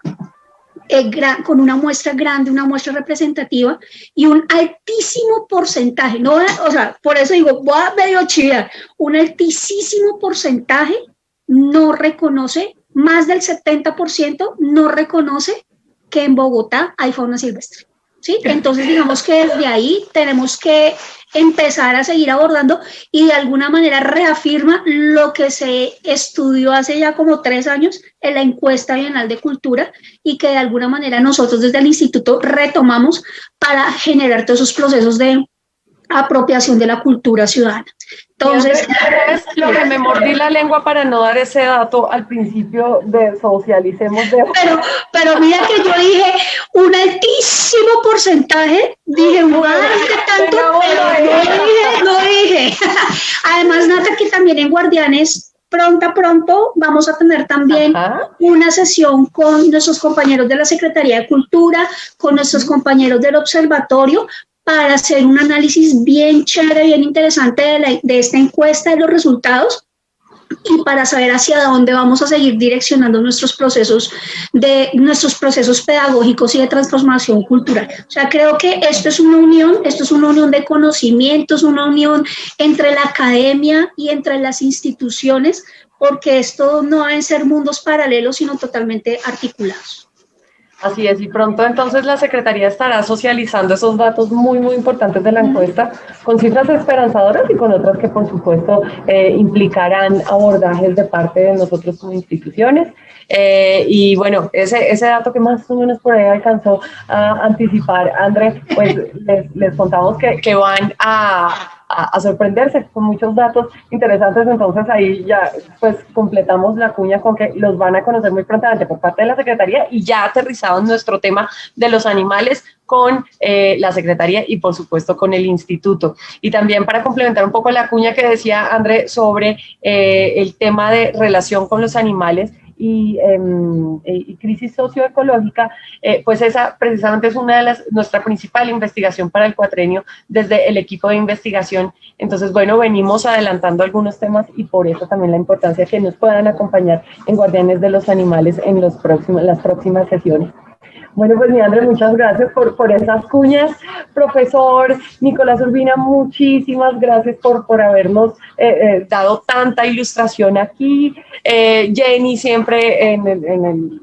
Speaker 8: con una muestra grande, una muestra representativa, y un altísimo porcentaje, no, o sea, por eso digo, voy a medio chiviar, un altísimo porcentaje no reconoce, más del 70% no reconoce que en Bogotá hay fauna silvestre, ¿sí? Entonces digamos que desde ahí tenemos que empezar a seguir abordando, y de alguna manera reafirma lo que se estudió hace ya como 3 años en la encuesta bienal de cultura, y que de alguna manera nosotros desde el instituto retomamos para generar todos esos procesos de apropiación de la cultura ciudadana. Entonces,
Speaker 1: lo que me mordí la lengua para no dar ese dato al principio de socialicemos de...
Speaker 8: Pero mira que yo dije un altísimo porcentaje, dije, wow, ¿qué tanto? No dije. Además, Nata, que también en Guardianes pronto vamos a tener también una sesión con nuestros compañeros de la Secretaría de Cultura, con nuestros compañeros del observatorio, para hacer un análisis bien chévere, bien interesante de esta encuesta, de los resultados, y para saber hacia dónde vamos a seguir direccionando nuestros procesos pedagógicos y de transformación cultural. O sea, creo que esto es una unión de conocimientos, una unión entre la academia y entre las instituciones, porque esto no deben ser mundos paralelos, sino totalmente articulados.
Speaker 1: Así es, y pronto entonces la Secretaría estará socializando esos datos muy, muy importantes de la encuesta, con cifras esperanzadoras y con otras que por supuesto implicarán abordajes de parte de nosotros como instituciones. Y bueno, ese dato que más o menos por ahí alcanzó a anticipar André, pues les contamos que van a sorprenderse con muchos datos interesantes. Entonces ahí ya pues completamos la cuña con que los van a conocer muy prontamente por parte de la Secretaría, y ya aterrizado en nuestro tema de los animales con la Secretaría y por supuesto con el Instituto. Y también para complementar un poco la cuña que decía André sobre el tema de relación con los animales y crisis socioecológica, pues esa precisamente es nuestra principal investigación para el cuatrenio desde el equipo de investigación. Entonces, bueno, venimos adelantando algunos temas y por eso también la importancia que nos puedan acompañar en Guardianes de los Animales en las próximas sesiones. Bueno, pues mi Andrés, muchas gracias por esas cuñas. Profesor Nicolás Urbina, muchísimas gracias por habernos dado tanta ilustración aquí. Jenny siempre en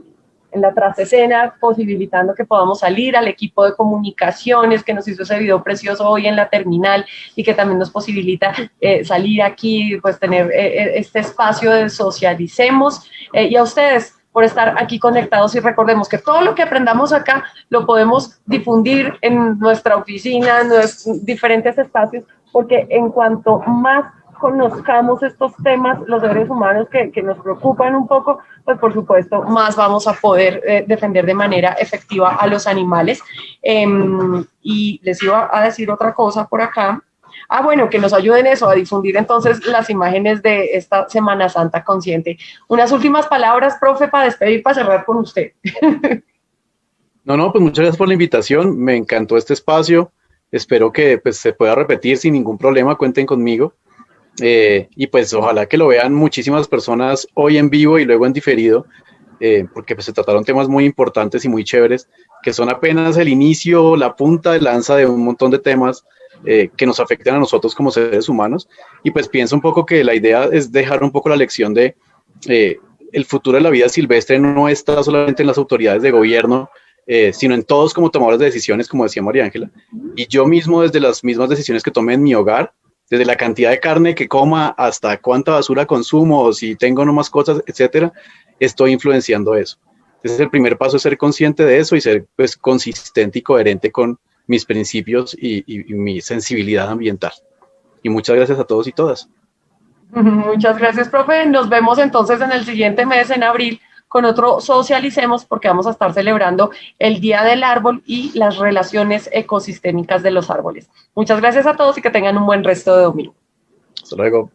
Speaker 1: la trasescena, posibilitando que podamos salir, al equipo de comunicaciones que nos hizo ese video precioso hoy en la terminal y que también nos posibilita salir aquí, pues tener este espacio de socialicemos. Y a ustedes, por estar aquí conectados, y recordemos que todo lo que aprendamos acá lo podemos difundir en nuestra oficina, en nuestros diferentes espacios, porque en cuanto más conozcamos estos temas, los seres humanos que nos preocupan un poco, pues por supuesto más vamos a poder defender de manera efectiva a los animales. Y les iba a decir otra cosa por acá. Bueno, que nos ayuden eso, a difundir entonces las imágenes de esta Semana Santa Consciente. Unas últimas palabras, profe, para despedir, para cerrar con usted.
Speaker 3: No, pues muchas gracias por la invitación, me encantó este espacio, espero que pues, se pueda repetir sin ningún problema, cuenten conmigo. Y pues ojalá que lo vean muchísimas personas hoy en vivo y luego en diferido, porque pues se trataron temas muy importantes y muy chéveres, que son apenas el inicio, la punta de lanza de un montón de temas que nos afectan a nosotros como seres humanos. Y pues pienso un poco que la idea es dejar un poco la lección de el futuro de la vida silvestre no está solamente en las autoridades de gobierno, sino en todos como tomadores de decisiones, como decía María Ángela. Y yo mismo, desde las mismas decisiones que tomé en mi hogar, desde la cantidad de carne que coma hasta cuánta basura consumo, o si tengo no más cosas, etcétera, estoy influenciando eso. Entonces el primer paso es ser consciente de eso y ser pues, consistente y coherente con mis principios y mi sensibilidad ambiental. Y muchas gracias a todos y todas.
Speaker 1: Muchas gracias, profe. Nos vemos entonces en el siguiente mes, en abril, con otro Socialicemos, porque vamos a estar celebrando el Día del Árbol y las relaciones ecosistémicas de los árboles. Muchas gracias a todos y que tengan un buen resto de domingo.
Speaker 3: Hasta luego.